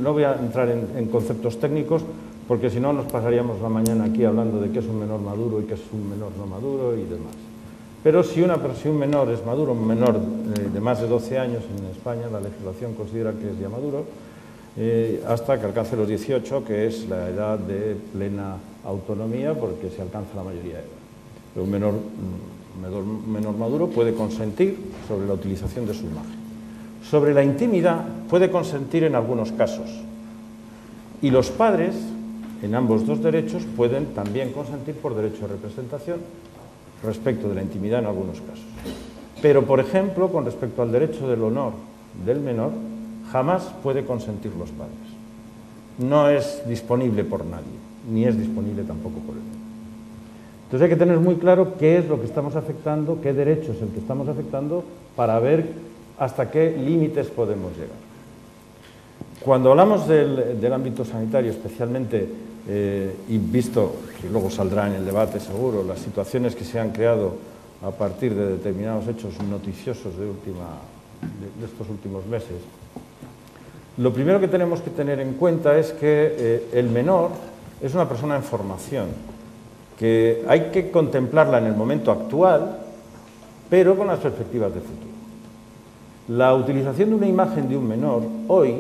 No voy a entrar en conceptos técnicos, porque si no nos pasaríamos la mañana aquí hablando de qué es un menor maduro y qué es un menor no maduro y demás. Pero si un menor es maduro, un menor de más de 12 años en España, la legislación considera que es ya maduro, hasta que alcance los 18, que es la edad de plena autonomía, porque se alcanza la mayoría de edad. Pero un menor maduro puede consentir sobre la utilización de su imagen. Sobre la intimidad puede consentir en algunos casos. Y los padres, en ambos dos derechos, pueden también consentir por derecho de representación respecto de la intimidad en algunos casos. Pero, por ejemplo, con respecto al derecho del honor del menor, jamás puede consentir los padres. No es disponible por nadie, ni es disponible tampoco por el menor. Entonces hay que tener muy claro qué es lo que estamos afectando, qué derecho es el que estamos afectando, para ver hasta qué límites podemos llegar. Cuando hablamos del ámbito sanitario, especialmente, y visto que luego saldrá en el debate seguro, las situaciones que se han creado a partir de determinados hechos noticiosos de estos últimos meses, lo primero que tenemos que tener en cuenta es que el menor es una persona en formación, que hay que contemplarla en el momento actual, pero con las perspectivas de futuro. La utilización de una imagen de un menor hoy,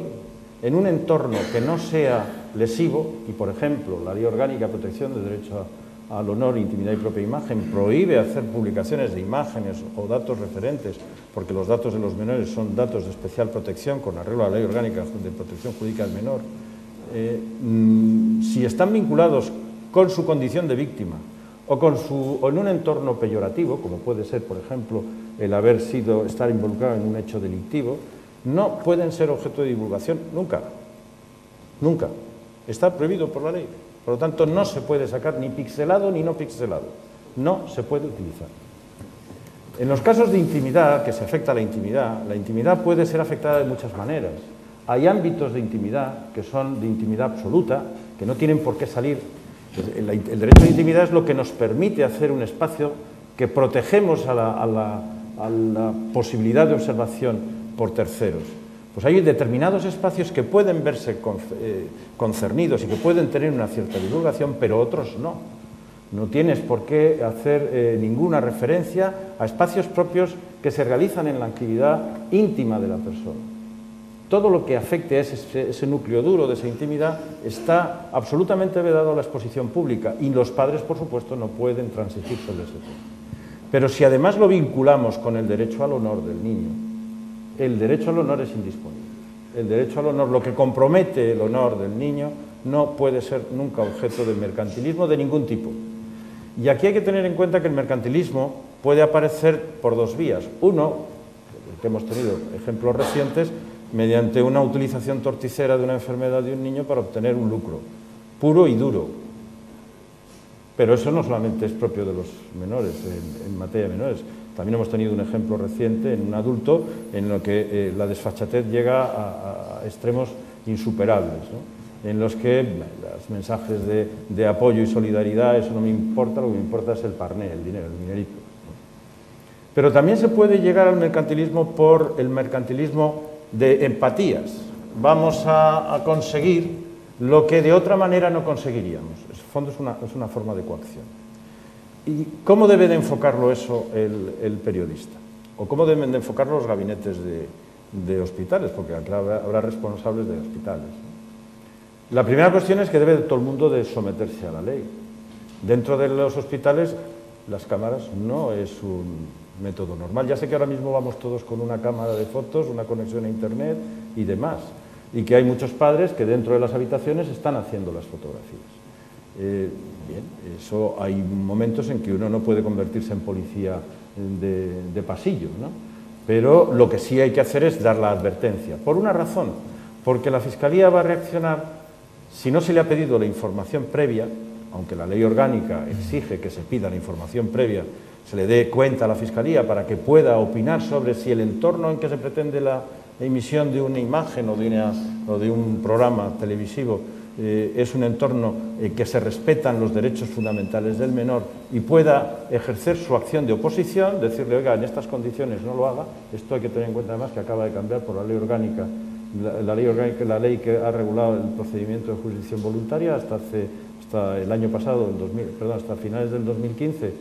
en un entorno que no sea lesivo, y por ejemplo la Ley Orgánica de Protección del Derecho al Honor, Intimidad y Propia Imagen prohíbe hacer publicaciones de imágenes o datos referentes, porque los datos de los menores son datos de especial protección con arreglo a la Ley Orgánica de Protección Jurídica del Menor, si están vinculados con su condición de víctima o en un entorno peyorativo, como puede ser, por ejemplo, el estar involucrado en un hecho delictivo, no pueden ser objeto de divulgación nunca. Nunca. Está prohibido por la ley. Por lo tanto, no se puede sacar ni pixelado ni no pixelado. No se puede utilizar. En los casos de intimidad, que se afecta a la intimidad puede ser afectada de muchas maneras. Hay ámbitos de intimidad que son de intimidad absoluta, que no tienen por qué salir. El derecho de intimidad es lo que nos permite hacer un espacio que protegemos a la posibilidad de observación por terceros. Pues hay determinados espacios que pueden verse concernidos y que pueden tener una cierta divulgación, pero otros no. No tienes por qué hacer ninguna referencia a espacios propios que se realizan en la actividad íntima de la persona. Todo lo que afecte a ese núcleo duro de esa intimidad está absolutamente vedado a la exposición pública y los padres, por supuesto, no pueden transigir sobre ese tema. Pero si además lo vinculamos con el derecho al honor del niño, el derecho al honor es indisponible. El derecho al honor, lo que compromete el honor del niño, no puede ser nunca objeto de mercantilismo de ningún tipo. Y aquí hay que tener en cuenta que el mercantilismo puede aparecer por dos vías. Uno, que hemos tenido ejemplos recientes, mediante una utilización torticera de una enfermedad de un niño para obtener un lucro, puro y duro. Pero eso no solamente es propio de los menores, en materia de menores. También hemos tenido un ejemplo reciente en un adulto en lo que la desfachatez llega a extremos insuperables, ¿no? En los que los mensajes de apoyo y solidaridad, eso no me importa, lo que me importa es el parné, el dinero, el dinerito. Pero también se puede llegar al mercantilismo por el mercantilismo de empatías. Vamos a conseguir lo que de otra manera no conseguiríamos. En el fondo es una forma de coacción. ¿Y cómo debe de enfocarlo eso el periodista? ¿O cómo deben de enfocarlo los gabinetes de hospitales? Porque habrá responsables de hospitales. La primera cuestión es que debe todo el mundo de someterse a la ley. Dentro de los hospitales, las cámaras no es un método normal. Ya sé que ahora mismo vamos todos con una cámara de fotos, una conexión a internet y demás. Y que hay muchos padres que dentro de las habitaciones están haciendo las fotografías. Bien, eso hay momentos en que uno no puede convertirse en policía de pasillo, ¿no? Pero lo que sí hay que hacer es dar la advertencia. Por una razón, porque la Fiscalía va a reaccionar si no se le ha pedido la información previa, aunque la ley orgánica exige que se pida la información previa, se le dé cuenta a la Fiscalía para que pueda opinar sobre si el entorno en que se pretende la emisión de una imagen o o de un programa televisivo es un entorno que se respetan los derechos fundamentales del menor y pueda ejercer su acción de oposición, decirle, oiga, en estas condiciones no lo haga, esto hay que tener en cuenta además que acaba de cambiar por la ley orgánica, la ley que ha regulado el procedimiento de jurisdicción voluntaria hasta el año pasado, hasta finales del 2015,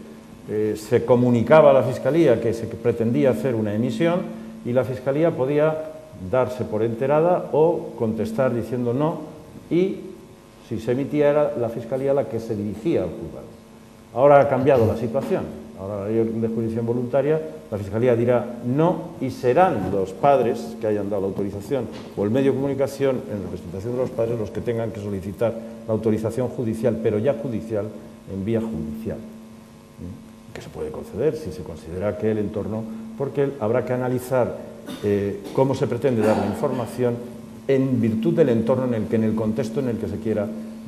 se comunicaba a la Fiscalía que se pretendía hacer una emisión y la Fiscalía podía darse por enterada o contestar diciendo no, y si se emitía era la Fiscalía la que se dirigía al juzgado. Ahora ha cambiado la situación, ahora la ley de jurisdicción voluntaria, la Fiscalía dirá no y serán los padres que hayan dado la autorización o el medio de comunicación en representación de los padres los que tengan que solicitar la autorización judicial, pero ya judicial, en vía judicial, que se puede conceder si se considera que el entorno, porque habrá que analizar cómo se pretende dar la información en virtud del entorno en el contexto en el que se quiera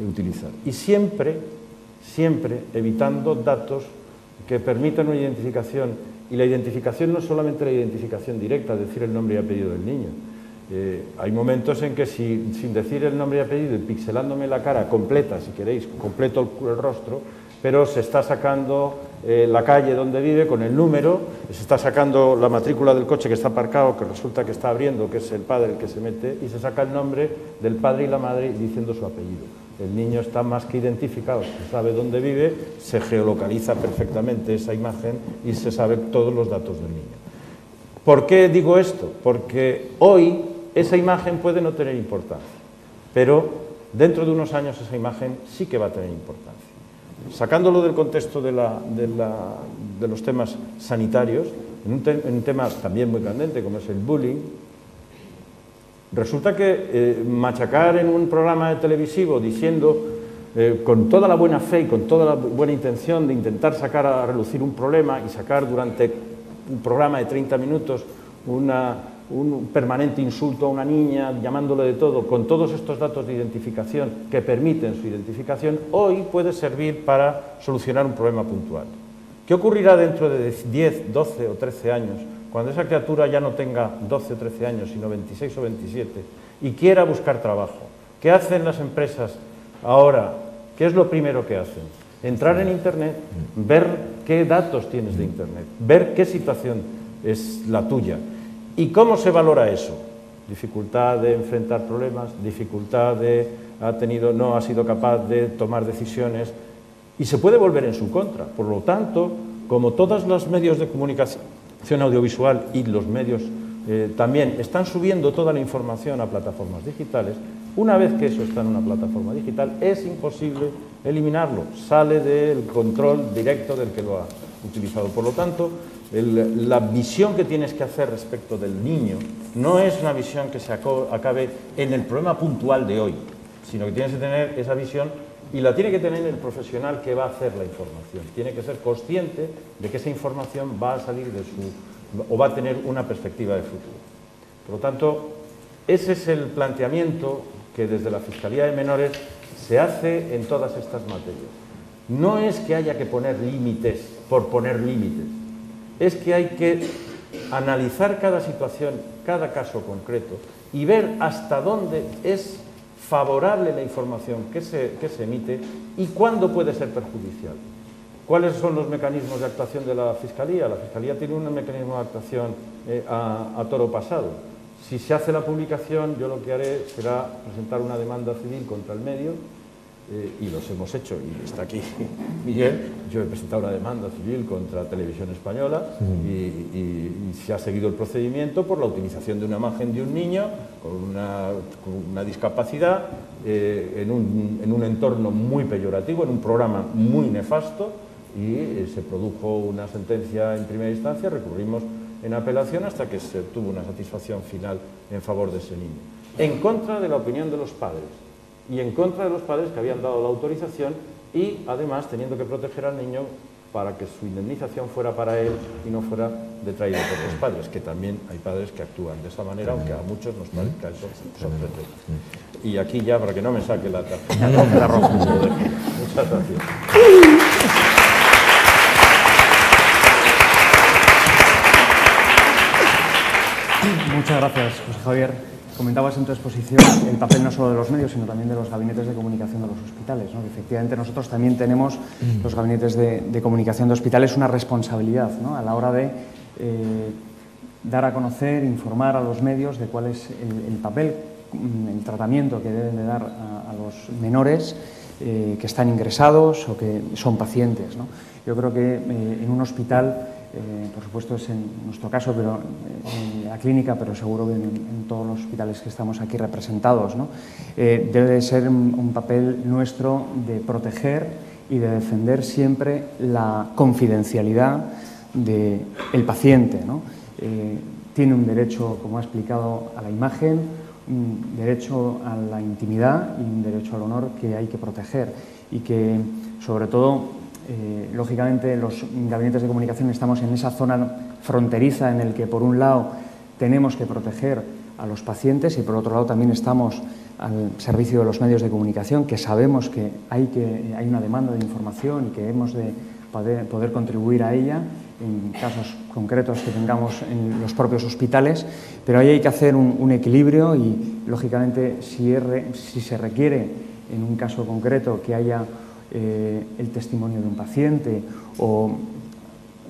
utilizar. Y siempre evitando datos que permitan una identificación, y la identificación no es solamente la identificación directa, decir el nombre y apellido del niño. Hay momentos en que sin decir el nombre y apellido y pixelándome la cara completa, si queréis, completo el rostro, pero se está sacando la calle donde vive con el número, se está sacando la matrícula del coche que está aparcado, que resulta que está abriendo, que es el padre el que se mete, y se saca el nombre del padre y la madre diciendo su apellido. El niño está más que identificado, se sabe dónde vive, se geolocaliza perfectamente esa imagen y se sabe todos los datos del niño. ¿Por qué digo esto? Porque hoy esa imagen puede no tener importancia, pero dentro de unos años esa imagen sí que va a tener importancia. Sacándolo del contexto de los temas sanitarios, en un tema también muy candente como es el bullying, resulta que machacar en un programa televisivo diciendo con toda la buena fe y con toda la buena intención de intentar sacar a relucir un problema y sacar durante un programa de 30 minutos un permanente insulto a una niña, llamándole de todo, con todos estos datos de identificación que permiten su identificación, hoy puede servir para solucionar un problema puntual. ¿Qué ocurrirá dentro de 10, 12 o 13 años, cuando esa criatura ya no tenga 12 o 13 años, sino 26 o 27, y quiera buscar trabajo? ¿Qué hacen las empresas ahora? ¿Qué es lo primero que hacen? Entrar en Internet, ver qué datos tienes de Internet, ver qué situación es la tuya. ¿Y cómo se valora eso? Dificultad de enfrentar problemas, dificultad no ha sido capaz de tomar decisiones y se puede volver en su contra. Por lo tanto, como todos los medios de comunicación audiovisual y los medios también están subiendo toda la información a plataformas digitales, una vez que eso está en una plataforma digital es imposible eliminarlo, sale del control directo del que lo ha utilizado. Por lo tanto, la visión que tienes que hacer respecto del niño no es una visión que se acabe en el problema puntual de hoy, sino que tienes que tener esa visión y la tiene que tener el profesional que va a hacer la información. Tiene que ser consciente de que esa información va a salir o va a tener una perspectiva de futuro. Por lo tanto, ese es el planteamiento que desde la Fiscalía de Menores se hace en todas estas materias. No es que haya que poner límites por poner límites, es que hay que analizar cada situación, cada caso concreto y ver hasta dónde es favorable la información que se emite y cuándo puede ser perjudicial. ¿Cuáles son los mecanismos de actuación de la Fiscalía? La Fiscalía tiene un mecanismo de actuación a toro pasado. Si se hace la publicación, yo lo que haré será presentar una demanda civil contra el medio, y los hemos hecho, y está aquí Miguel. Yo he presentado una demanda civil contra Televisión Española y se ha seguido el procedimiento por la utilización de una imagen de un niño con una discapacidad en un entorno muy peyorativo, en un programa muy nefasto, y se produjo una sentencia en primera instancia, recurrimos en apelación hasta que se obtuvo una satisfacción final en favor de ese niño, en contra de la opinión de los padres y en contra de los padres que habían dado la autorización, y además teniendo que proteger al niño para que su indemnización fuera para él y no fuera detraída por los padres, que también hay padres que actúan de esa manera, aunque a muchos nos parezca eso sorprendente. Y aquí ya, para que no me saque la tarjeta roja. Muchas gracias.
Muchas gracias, José Javier. comentabas en tu exposición el papel no solo de los medios, sino también de los gabinetes de comunicación de los hospitales, ¿no? Efectivamente, nosotros también tenemos, los gabinetes de comunicación de hospitales, una responsabilidad, ¿no? A la hora de dar a conocer, informar a los medios de cuál es el papel, el tratamiento que deben de dar a los menores que están ingresados o que son pacientes, ¿no? Yo creo que en un hospital, por supuesto es en nuestro caso, pero en la clínica, pero seguro que en todos los hospitales que estamos aquí representados, ¿no? Debe de ser un papel nuestro de proteger y de defender siempre la confidencialidad del paciente, ¿no? Tiene un derecho, como ha explicado, a la imagen, un derecho a la intimidad y un derecho al honor que hay que proteger y que, sobre todo, lógicamente, los gabinetes de comunicación estamos en esa zona fronteriza en el que, por un lado, tenemos que proteger a los pacientes y, por otro lado, también estamos al servicio de los medios de comunicación, que sabemos que hay una demanda de información y que hemos de poder contribuir a ella en casos concretos que tengamos en los propios hospitales, pero ahí hay que hacer un equilibrio y, lógicamente, si se requiere en un caso concreto que haya el testimonio de un paciente o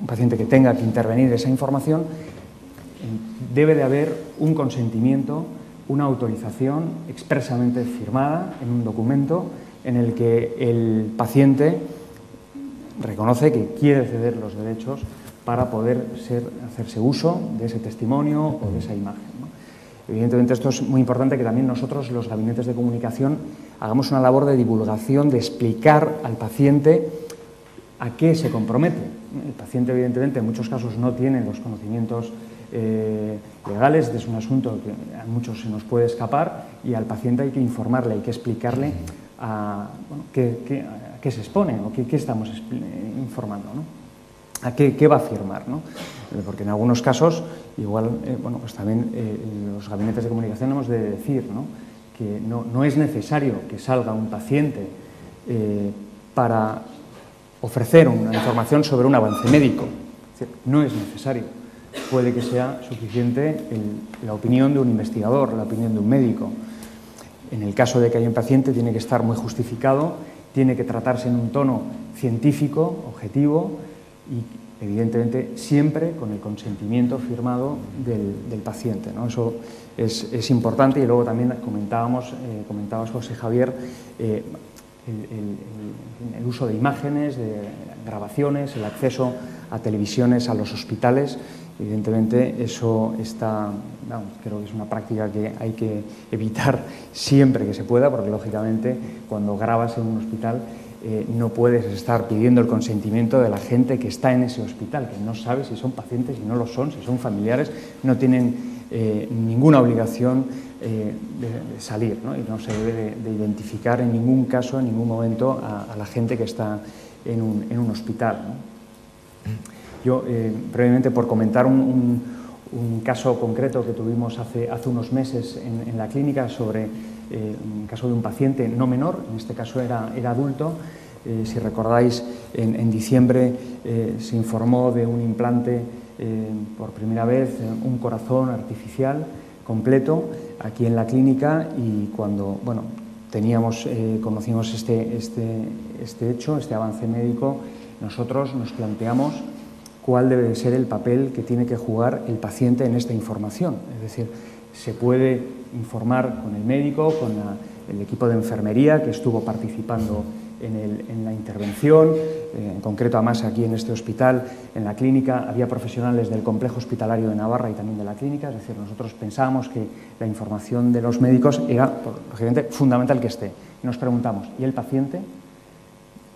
un paciente que tenga que intervenir esa información, debe de haber un consentimiento, una autorización expresamente firmada en un documento en el que el paciente reconoce que quiere ceder los derechos para poder hacerse uso de ese testimonio o de esa imagen, ¿no? Evidentemente, esto es muy importante, que también nosotros, los gabinetes de comunicación, hagamos una labor de divulgación, de explicar al paciente a qué se compromete. El paciente, evidentemente, en muchos casos no tiene los conocimientos legales, es un asunto que a muchos se nos puede escapar, y al paciente hay que informarle, hay que explicarle a qué se expone o qué estamos informando, ¿no? A qué va a firmar, ¿no? Porque en algunos casos, igual, pues también los gabinetes de comunicación hemos de decir, ¿no?, que no es necesario que salga un paciente para ofrecer una información sobre un avance médico. Es decir, no es necesario. Puede que sea suficiente la opinión de un investigador, la opinión de un médico. En el caso de que haya un paciente, tiene que estar muy justificado, tiene que tratarse en un tono científico, objetivo, y evidentemente siempre con el consentimiento firmado del paciente, ¿no? Eso es importante. Y luego también comentabas, José Javier, el uso de imágenes, de grabaciones, el acceso a televisiones, a los hospitales. Evidentemente eso creo que es una práctica que hay que evitar siempre que se pueda, porque lógicamente cuando grabas en un hospital no puedes estar pidiendo el consentimiento de la gente que está en ese hospital, que no sabe si son pacientes, si no lo son, si son familiares, no tienen ninguna obligación de salir, ¿no? Y no se debe de identificar en ningún caso, en ningún momento, a la gente que está en un hospital, ¿no? Yo, brevemente, por comentar un caso concreto que tuvimos hace unos meses en la clínica sobre un caso de un paciente no menor, en este caso era adulto. Si recordáis, en diciembre se informó de un implante por primera vez, un corazón artificial completo aquí en la clínica, y cuando conocimos este hecho, este avance médico, nosotros nos planteamos cuál debe de ser el papel que tiene que jugar el paciente en esta información. Es decir, se puede informar con el médico, con el equipo de enfermería que estuvo participando en la intervención. En concreto, además, aquí en este hospital, en la clínica, había profesionales del complejo hospitalario de Navarra y también de la clínica. Es decir, nosotros pensábamos que la información de los médicos era, lógicamente, fundamental que esté. Y nos preguntamos, ¿y el paciente?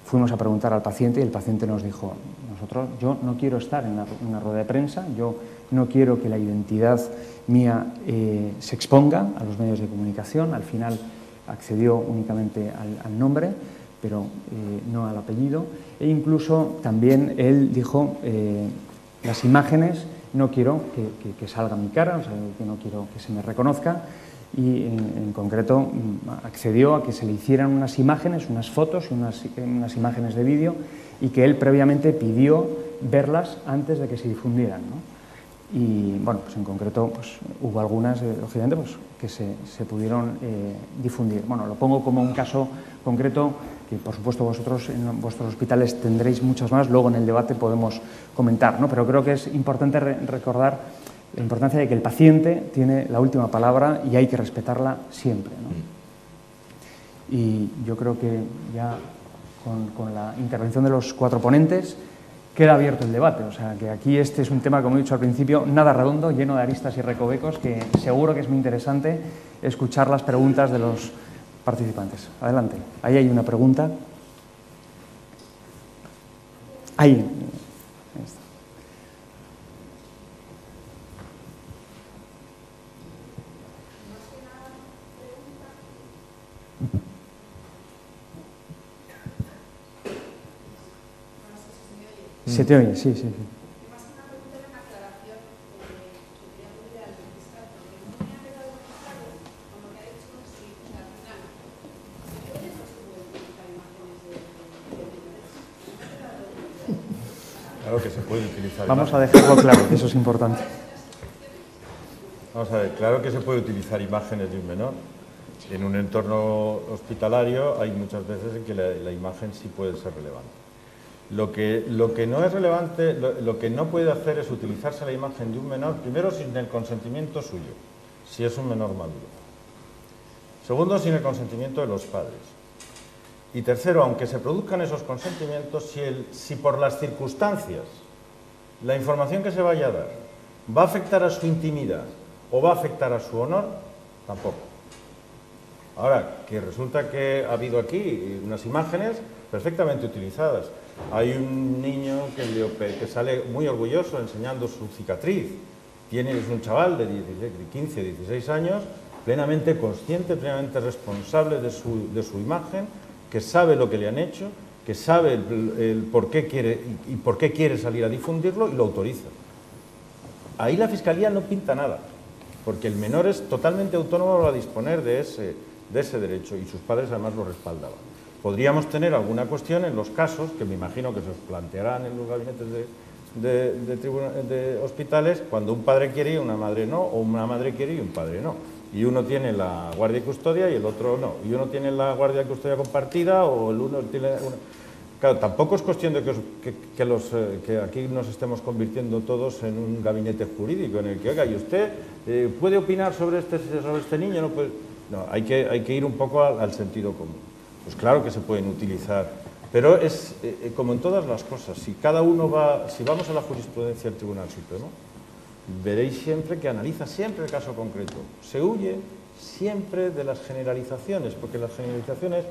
Fuimos a preguntar al paciente y el paciente nos dijo: yo no quiero estar en una rueda de prensa, yo no quiero que la identidad mía se exponga a los medios de comunicación. Al final accedió únicamente al nombre, pero no al apellido. E incluso también él dijo, las imágenes, no quiero que salga mi cara, o sea, que no quiero que se me reconozca. Y en concreto accedió a que se le hicieran unas imágenes, unas fotos, unas imágenes de vídeo, y que él previamente pidió verlas antes de que se difundieran, ¿no? y bueno, pues en concreto pues, hubo algunas, lógicamente, pues, que se pudieron difundir. Bueno, lo pongo como un caso concreto que por supuesto vosotros en vuestros hospitales tendréis muchos más, luego en el debate podemos comentar, ¿no? Pero creo que es importante recordar la importancia de que el paciente tiene la última palabra y hay que respetarla siempre, ¿no? Y yo creo que ya con la intervención de los 4 ponentes queda abierto el debate, o sea que aquí este es un tema, como he dicho al principio, nada redondo, lleno de aristas y recovecos, que seguro que es muy interesante escuchar las preguntas de los participantes. Adelante, ahí hay una pregunta. Ahí está. Se te oye, sí, sí, sí.
Claro que se puede utilizar.
Vamos a dejarlo claro, que eso es importante.
Vamos a ver, claro que se puede utilizar imágenes de un menor. En un entorno hospitalario hay muchas veces en que la imagen sí puede ser relevante. Lo que no es relevante, lo que no puede hacer es utilizarse la imagen de un menor, primero sin el consentimiento suyo, si es un menor maduro. Segundo, sin el consentimiento de los padres. Y tercero, aunque se produzcan esos consentimientos, si por las circunstancias la información que se vaya a dar va a afectar a su intimidad o va a afectar a su honor, tampoco. Ahora, que resulta que ha habido aquí unas imágenes perfectamente utilizadas. Hay un niño que sale muy orgulloso enseñando su cicatriz. Es un chaval de 15, 16 años, plenamente consciente, plenamente responsable de su imagen, que sabe lo que le han hecho, que sabe el por qué quiere salir a difundirlo y lo autoriza. Ahí la Fiscalía no pinta nada, porque el menor es totalmente autónomo a disponer de ese derecho y sus padres además lo respaldaban. Podríamos tener alguna cuestión en los casos, que me imagino que se os plantearán en los gabinetes de hospitales, cuando un padre quiere y una madre no, o una madre quiere y un padre no. Y uno tiene la guardia y custodia y el otro no. Y uno tiene la guardia y custodia compartida o el uno tiene... Claro, tampoco es cuestión de que aquí nos estemos convirtiendo todos en un gabinete jurídico en el que, oiga, ¿y usted puede opinar sobre este niño? No, pues, no, hay que ir un poco al sentido común. Pues claro que se pueden utilizar, pero es como en todas las cosas. Si vamos a la jurisprudencia del Tribunal Supremo, veréis siempre que analiza siempre el caso concreto. Se huye siempre de las generalizaciones, porque las generalizaciones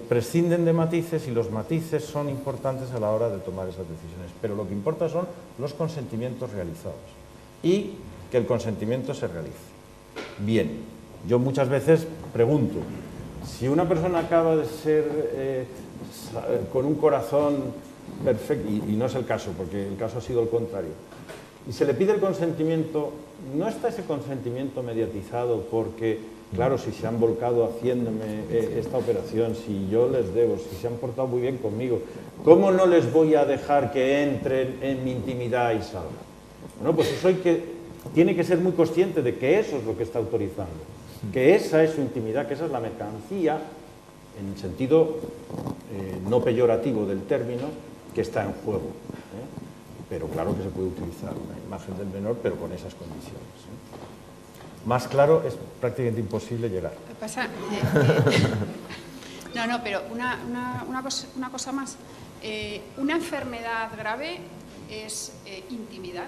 prescinden de matices y los matices son importantes a la hora de tomar esas decisiones. Pero lo que importa son los consentimientos realizados y que el consentimiento se realice. Bien, yo muchas veces pregunto, si una persona acaba de ser con un corazón perfecto, y no es el caso, porque el caso ha sido el contrario, y se le pide el consentimiento, ¿no está ese consentimiento mediatizado? Porque, claro, si se han volcado haciéndome esta operación, si yo les debo, si se han portado muy bien conmigo, ¿cómo no les voy a dejar que entren en mi intimidad y salgan? Bueno, pues eso tiene que ser muy consciente de que eso es lo que está autorizando. Que esa es su intimidad, que esa es la mercancía, en el sentido no peyorativo del término, que está en juego. Pero claro que se puede utilizar una imagen del menor, pero con esas condiciones. Más claro es prácticamente imposible llegar.
¿Qué pasa? No, pero una cosa más. Una enfermedad grave es intimidad.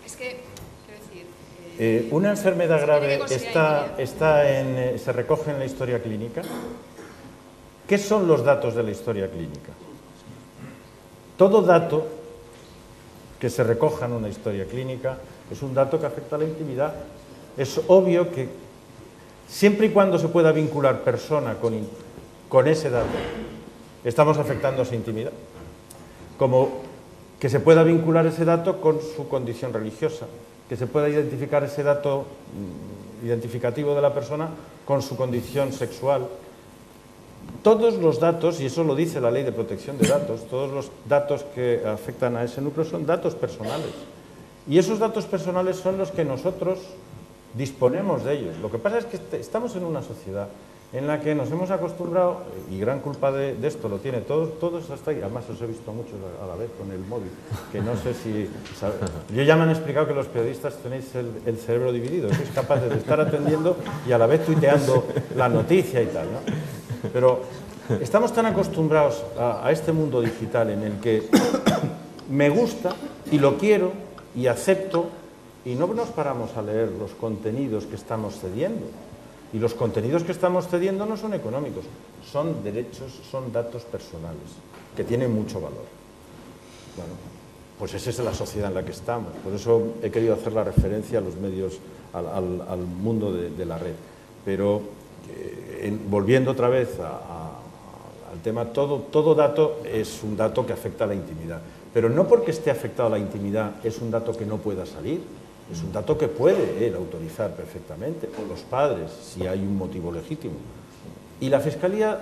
Es que, quiero decir...
una enfermedad grave se recoge en la historia clínica. ¿Qué son los datos de la historia clínica? Todo dato que se recoja en una historia clínica es un dato que afecta a la intimidad. Es obvio que siempre y cuando se pueda vincular persona con ese dato, estamos afectando a esa intimidad. Como que se pueda vincular ese dato con su condición religiosa, que se pueda identificar ese dato identificativo de la persona con su condición sexual. Todos los datos, y eso lo dice la Ley de Protección de Datos, todos los datos que afectan a ese núcleo son datos personales. Y esos datos personales son los que nosotros disponemos de ellos. Lo que pasa es que estamos en una sociedad en la que nos hemos acostumbrado, y gran culpa de esto lo tiene todos hasta ahí, además os he visto muchos a la vez con el móvil, que no sé si... Yo ya me han explicado que los periodistas tenéis el cerebro dividido, sois capaces de estar atendiendo y a la vez tuiteando la noticia y tal, ¿no? Pero estamos tan acostumbrados a este mundo digital en el que me gusta y lo quiero y acepto y no nos paramos a leer los contenidos que estamos cediendo. Y los contenidos que estamos cediendo no son económicos, son derechos, son datos personales, que tienen mucho valor. Bueno, pues esa es la sociedad en la que estamos. Por eso he querido hacer la referencia a los medios, al mundo de la red. Pero, volviendo otra vez al tema, todo dato es un dato que afecta a la intimidad. Pero no porque esté afectado a la intimidad es un dato que no pueda salir. Es un dato que puede él autorizar perfectamente, o los padres, si hay un motivo legítimo. Y la Fiscalía,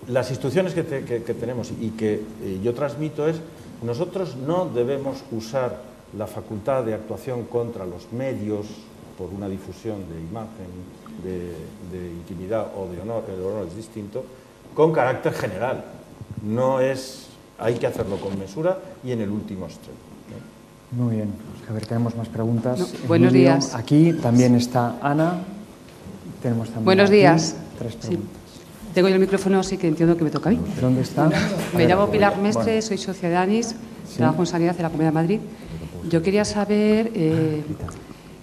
las instrucciones que tenemos y que yo transmito es, nosotros no debemos usar la facultad de actuación contra los medios por una difusión de imagen, de intimidad o de honor, el honor es distinto, con carácter general. No es, hay que hacerlo con mesura y en el último extremo.
Muy bien, a ver, tenemos más preguntas.
No, buenos días.
Aquí también está Ana. Tenemos también
buenos
aquí
días.
3 preguntas.
Sí. Tengo yo el micrófono, sí que entiendo que me toca a mí.
¿Dónde está?
Me llamo Pilar Mestre, soy socia de ANIS, trabajo en Sanidad en la Comunidad de Madrid. Yo quería saber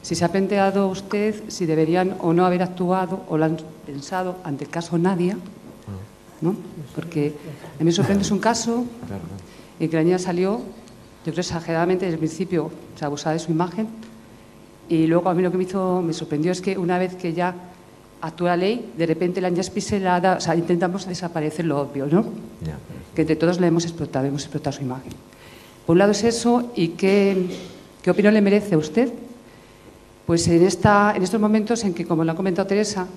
si se ha planteado usted si deberían o no haber actuado o lo han pensado ante el caso Nadia, ¿no? Porque a mí me sorprende, es un caso en que la niña salió, yo creo exageradamente, desde el principio se abusaba de su imagen y luego a mí lo que me sorprendió es que una vez que ya actúa la ley, de repente la niña es pincelada, o sea, intentamos desaparecer lo obvio, ¿no? Que entre todos la hemos explotado su imagen. Por un lado es eso, y ¿qué opinión le merece a usted? Pues en estos momentos en que, como lo ha comentado Teresa,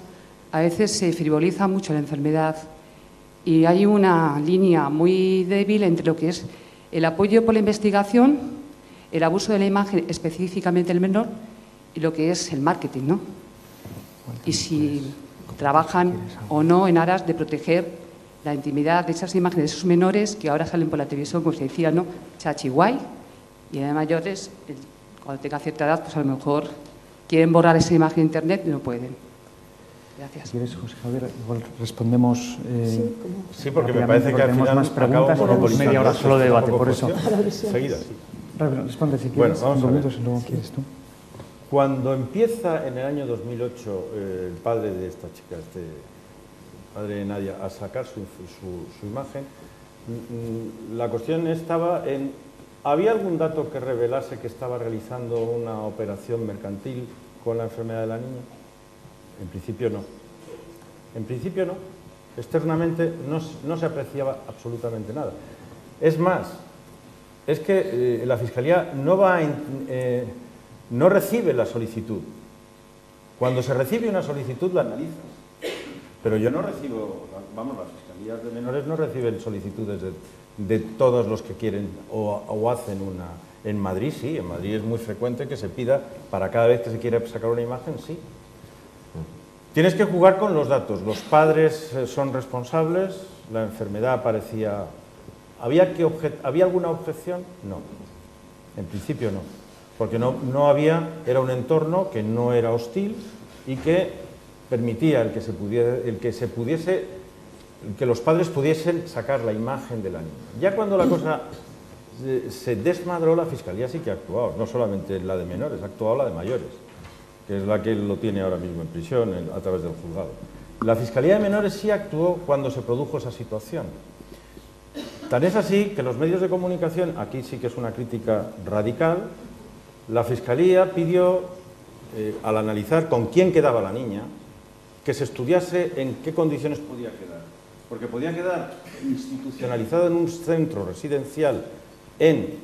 a veces se frivoliza mucho la enfermedad y hay una línea muy débil entre lo que es el apoyo por la investigación, el abuso de la imagen, específicamente el menor, y lo que es el marketing, ¿no? Y si trabajan o no en aras de proteger la intimidad de esas imágenes de esos menores que ahora salen por la televisión, como se decía, ¿no? Chachi guay, y de mayores, cuando tenga cierta edad, pues a lo mejor quieren borrar esa imagen de internet y no pueden. Gracias.
Si quieres, José Javier, igual respondemos.
Sí, porque me parece que al final
más preguntas, tenemos media hora solo de debate, por eso.
Seguida, sí.
Responde si
Bueno,
quieres,
vamos a ver.
minutos y luego quieres tú.
Cuando empieza en el año 2008 el padre de esta chica, padre de Nadia, a sacar su imagen, la cuestión estaba en, ¿había algún dato que revelase que estaba realizando una operación mercantil con la enfermedad de la niña? En principio no. En principio no. Externamente no se apreciaba absolutamente nada. Es más, es que la Fiscalía no recibe la solicitud. Cuando se recibe una solicitud la analiza. Pero yo no recibo, vamos, las Fiscalías de Menores no reciben solicitudes de todos los que quieren o hacen una. En Madrid sí, en Madrid es muy frecuente que se pida para cada vez que se quiere sacar una imagen, sí. Tienes que jugar con los datos. Los padres son responsables, la enfermedad aparecía. ¿Había alguna objeción? No. En principio no. Porque no había, era un entorno que no era hostil y que permitía el que los padres pudiesen sacar la imagen de la niña. Ya cuando la cosa se desmadró, la Fiscalía sí que ha actuado, no solamente la de menores, ha actuado la de mayores, que es la que lo tiene ahora mismo en prisión a través del juzgado. La Fiscalía de Menores sí actuó cuando se produjo esa situación. Tan es así que los medios de comunicación, aquí sí que es una crítica radical, la Fiscalía pidió, al analizar con quién quedaba la niña, que se estudiase en qué condiciones podía quedar. Porque podía quedar institucionalizada en un centro residencial en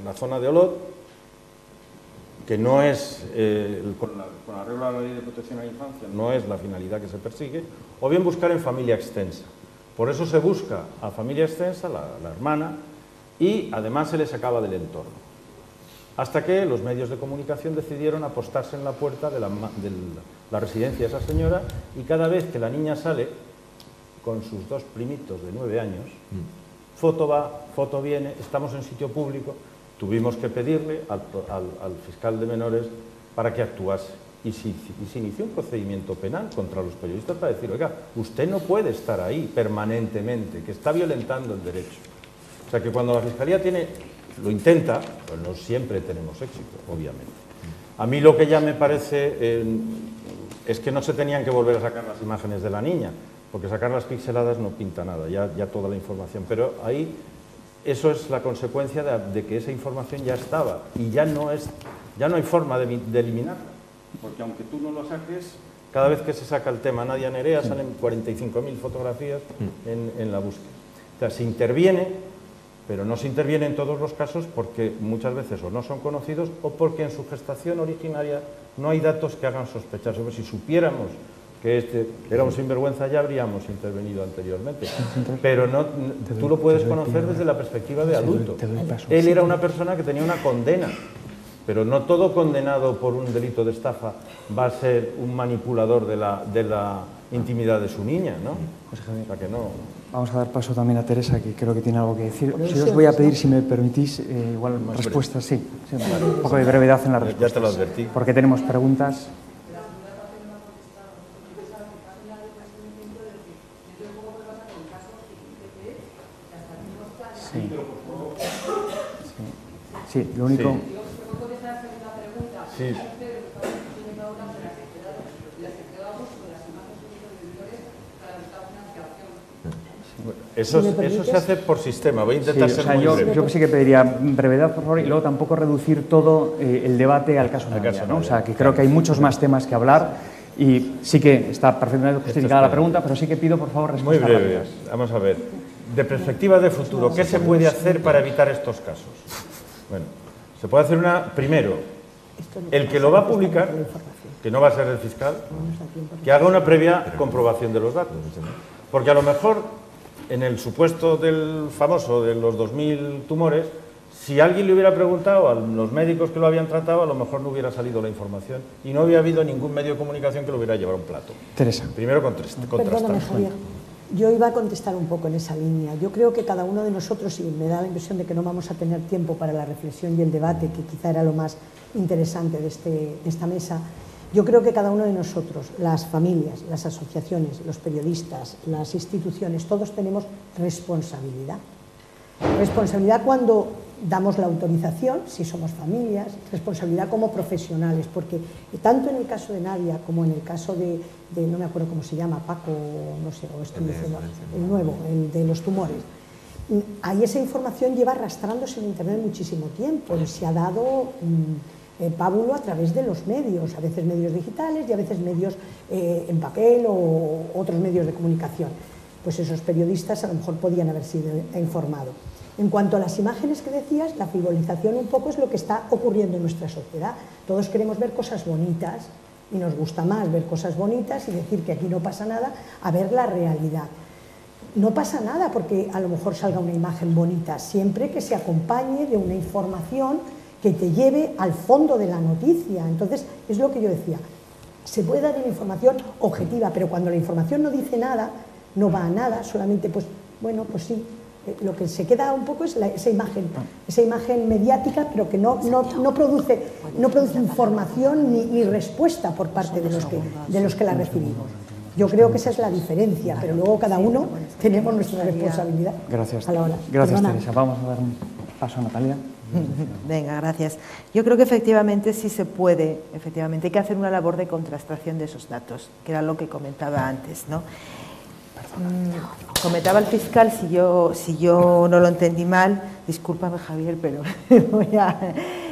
la zona de Olot, que no es, con arreglo a la Ley de Protección a la Infancia, no es la finalidad que se persigue, o bien buscar en familia extensa. Por eso se busca a familia extensa, la hermana, y además se le sacaba del entorno. Hasta que los medios de comunicación decidieron apostarse en la puerta de la residencia de esa señora, y cada vez que la niña sale con sus 2 primitos de 9 años, foto va, foto viene, estamos en sitio público, tuvimos que pedirle al fiscal de menores para que actuase. Y se inició un procedimiento penal contra los periodistas para decir, oiga, usted no puede estar ahí permanentemente, que está violentando el derecho. O sea que cuando la Fiscalía lo intenta, pues no siempre tenemos éxito, obviamente. A mí lo que ya me parece es que no se tenían que volver a sacar las imágenes de la niña, porque sacar las pixeladas no pinta nada, ya toda la información. Pero ahí, eso es la consecuencia de que esa información ya estaba y ya no hay forma de eliminarla. Porque aunque tú no lo saques, cada vez que se saca el tema Nadia Nerea salen 45.000 fotografías en la búsqueda. O sea, se interviene, pero no se interviene en todos los casos porque muchas veces o no son conocidos o porque en su gestación originaria no hay datos que hagan sospechar. Si supiéramos que este era un sinvergüenza ya habríamos intervenido anteriormente. Pero tú lo puedes conocer desde la perspectiva de adulto. Él era una persona que tenía una condena. Pero no todo condenado por un delito de estafa va a ser un manipulador de la intimidad de su niña, ¿no?
José Javier,
o sea que no.
Vamos a dar paso también a Teresa, que creo que tiene algo que decir. Si os voy a pedir, si me permitís, igual respuestas, sí, un poco de brevedad en la respuesta.
Ya te lo advertí.
Porque tenemos preguntas. Sí, lo único...
Sí. Sí. Eso se hace por sistema, voy a intentar ser muy breve.
Yo sí que pediría brevedad, por favor, y luego tampoco reducir todo el debate al caso Nadia, ¿no? O sea, que creo que hay muchos más temas que hablar y sí que está perfectamente justificada la pregunta, pero sí que pido, por favor, respuestas
muy breve.
rápidas.
Vamos a ver, de perspectiva de futuro, ¿qué se puede hacer para evitar estos casos? Bueno, se puede hacer primero, el que lo va a publicar, que no va a ser el fiscal, que haga una previa comprobación de los datos. Porque a lo mejor, en el supuesto del famoso de los 2.000 tumores, si alguien le hubiera preguntado a los médicos que lo habían tratado, a lo mejor no hubiera salido la información y no había habido ningún medio de comunicación que lo hubiera llevado a un plato.
Teresa.
Primero contrastar.
Perdóname, Javier. Yo iba a contestar un poco en esa línea. Yo creo que cada uno de nosotros, y me da la impresión de que no vamos a tener tiempo para la reflexión y el debate, que quizá era lo más interesante de esta mesa, yo creo que cada uno de nosotros, las familias, las asociaciones, los periodistas, las instituciones, todos tenemos responsabilidad. Responsabilidad cuando damos la autorización, si somos familias, responsabilidad como profesionales, porque tanto en el caso de Nadia como en el caso de no me acuerdo cómo se llama, Paco, no sé, o estoy diciendo, el nuevo, el de los tumores, ahí esa información lleva arrastrándose en Internet muchísimo tiempo y se ha dado pábulo a través de los medios, a veces medios digitales y a veces medios en papel o otros medios de comunicación. Pues esos periodistas a lo mejor podían haber sido informados. En cuanto a las imágenes que decías, la frivolización un poco es lo que está ocurriendo en nuestra sociedad. Todos queremos ver cosas bonitas y nos gusta más ver cosas bonitas y decir que aquí no pasa nada a ver la realidad. No pasa nada porque a lo mejor salga una imagen bonita, siempre que se acompañe de una información que te lleve al fondo de la noticia. Entonces, es lo que yo decía, se puede dar una información objetiva, pero cuando la información no dice nada, no va a nada, solamente pues, bueno, pues sí, lo que se queda un poco es esa imagen mediática, pero que no produce información ni respuesta por parte de los que la recibimos. Yo creo que esa es la diferencia, pero luego cada uno tenemos nuestra responsabilidad.
Gracias.
A la hora.
Gracias, Teresa. Vamos a dar un paso a Natalia.
Venga, gracias. Yo creo que efectivamente sí se puede, efectivamente hay que hacer una labor de contrastación de esos datos, que era lo que comentaba antes, ¿no? Comentaba el fiscal, si yo no lo entendí mal, discúlpame Javier, pero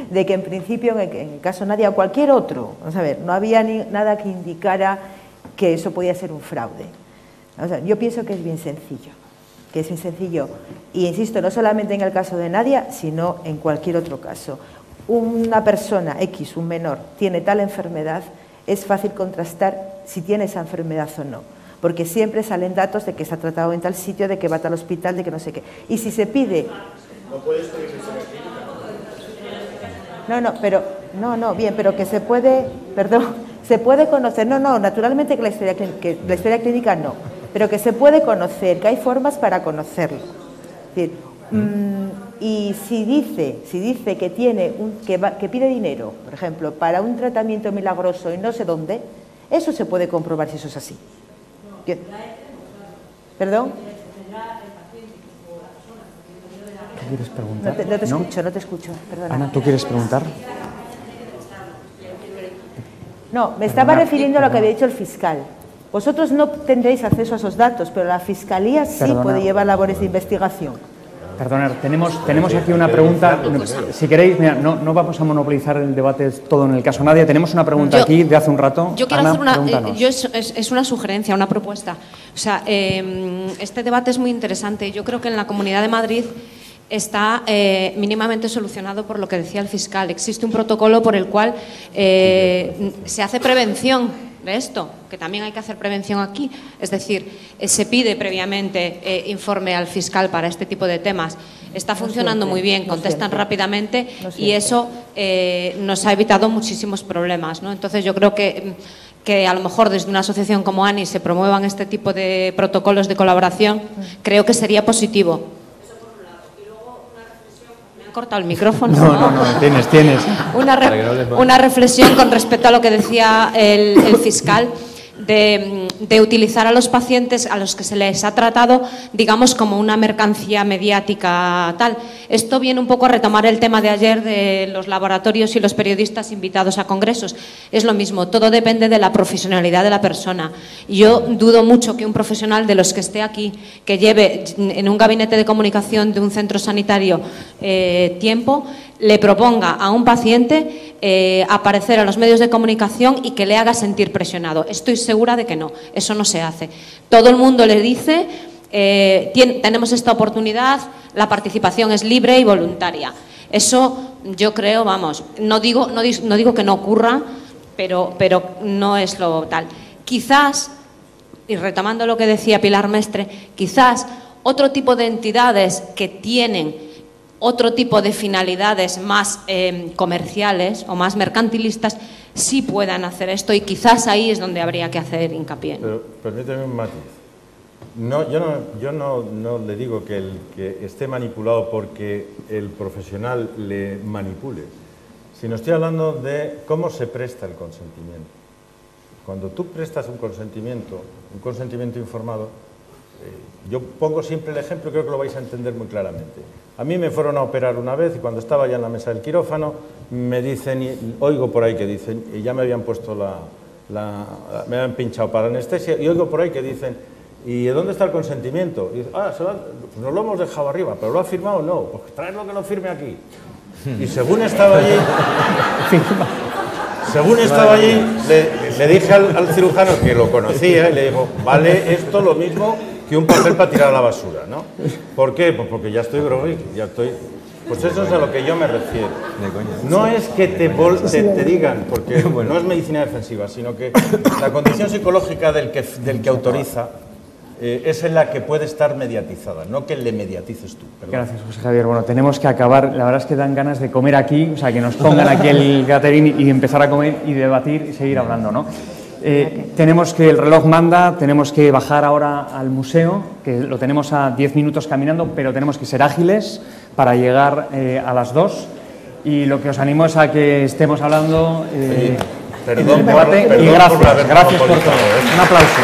de que en principio en el caso Nadia o cualquier otro, vamos a ver, no había nada que indicara que eso podía ser un fraude. O sea, yo pienso que es bien sencillo, y insisto, no solamente en el caso de Nadia, sino en cualquier otro caso. Una persona X, un menor, tiene tal enfermedad, es fácil contrastar si tiene esa enfermedad o no, porque siempre salen datos de que se ha tratado en tal sitio, de que va a tal hospital, de que no sé qué. Y si se pide... ¿No puedes pedir Bien, pero que se puede, se puede conocer, naturalmente que la historia clínica no, pero que se puede conocer, que hay formas para conocerlo. Es decir, y si dice que tiene que pide dinero, por ejemplo, para un tratamiento milagroso y no sé dónde, eso se puede comprobar si eso es así. ¿Perdón?
¿Qué quieres preguntar?
No te escucho, perdona.
Ana, ¿tú quieres preguntar?
No, me estaba refiriendo a lo que había dicho el fiscal. Vosotros no tendréis acceso a esos datos, pero la Fiscalía sí puede llevar labores de investigación.
Perdonad, tenemos aquí una pregunta. Si queréis, mira, no vamos a monopolizar el debate todo en el caso Nadia. Tenemos una pregunta aquí de hace un rato.
Yo quiero
Ana,
es una sugerencia, una propuesta. O sea, este debate es muy interesante. Yo creo que en la Comunidad de Madrid está mínimamente solucionado por lo que decía el fiscal. Existe un protocolo por el cual se hace prevención de esto, que también hay que hacer prevención aquí. Es decir, se pide previamente informe al fiscal para este tipo de temas. Está funcionando muy bien, contestan rápidamente y eso nos ha evitado muchísimos problemas, ¿no? Entonces yo creo que a lo mejor desde una asociación como ANI se promuevan este tipo de protocolos de colaboración, creo que sería positivo. Cortado el micrófono.
No, tienes.
Una reflexión con respecto a lo que decía el fiscal de utilizar a los pacientes a los que se les ha tratado, digamos, como una mercancía mediática tal. Esto viene un poco a retomar el tema de ayer de los laboratorios y los periodistas invitados a congresos. Es lo mismo, todo depende de la profesionalidad de la persona. Yo dudo mucho que un profesional de los que esté aquí, que lleve en un gabinete de comunicación de un centro sanitario tiempo, le proponga a un paciente aparecer a los medios de comunicación y que le haga sentir presionado. Estoy segura de que no, eso no se hace. Todo el mundo le dice, tenemos esta oportunidad, la participación es libre y voluntaria. Eso yo creo, vamos, no digo que no ocurra, pero no es lo tal. Quizás, y retomando lo que decía Pilar Mestre, quizás otro tipo de entidades que tienen otro tipo de finalidades más comerciales o más mercantilistas sí puedan hacer esto y quizás ahí es donde habría que hacer hincapié.
Pero permíteme un matiz. Yo no le digo que esté manipulado porque el profesional le manipule, sino estoy hablando de cómo se presta el consentimiento. Cuando tú prestas un consentimiento informado, yo pongo siempre el ejemplo, creo que lo vais a entender muy claramente. A mí me fueron a operar una vez y cuando estaba ya en la mesa del quirófano me dicen, oigo por ahí que dicen, y ya me habían puesto me habían pinchado para anestesia, y oigo por ahí que dicen, ¿y dónde está el consentimiento? Y dice, pues nos lo hemos dejado arriba, pero ¿lo ha firmado o no? Pues traedlo que lo firme aquí. Y según estaba allí, le dije al cirujano que lo conocía y le digo, vale esto lo mismo que un papel para tirar a la basura, ¿no? ¿Por qué? Pues porque ya estoy groggy, Pues eso es a lo que yo me refiero. No es que te digan, porque no es medicina defensiva, sino que la condición psicológica del que autoriza es en la que puede estar mediatizada, no que le mediatices tú. Perdón.
Gracias, José Javier. Bueno, tenemos que acabar. La verdad es que dan ganas de comer aquí, o sea, que nos pongan aquí el catering y empezar a comer y debatir y seguir hablando, ¿no? Tenemos que, el reloj manda, tenemos que bajar ahora al museo, que lo tenemos a 10 minutos caminando, pero tenemos que ser ágiles para llegar a las 2. Y lo que os animo es a que estemos hablando en el debate. Y gracias por todo. Un aplauso.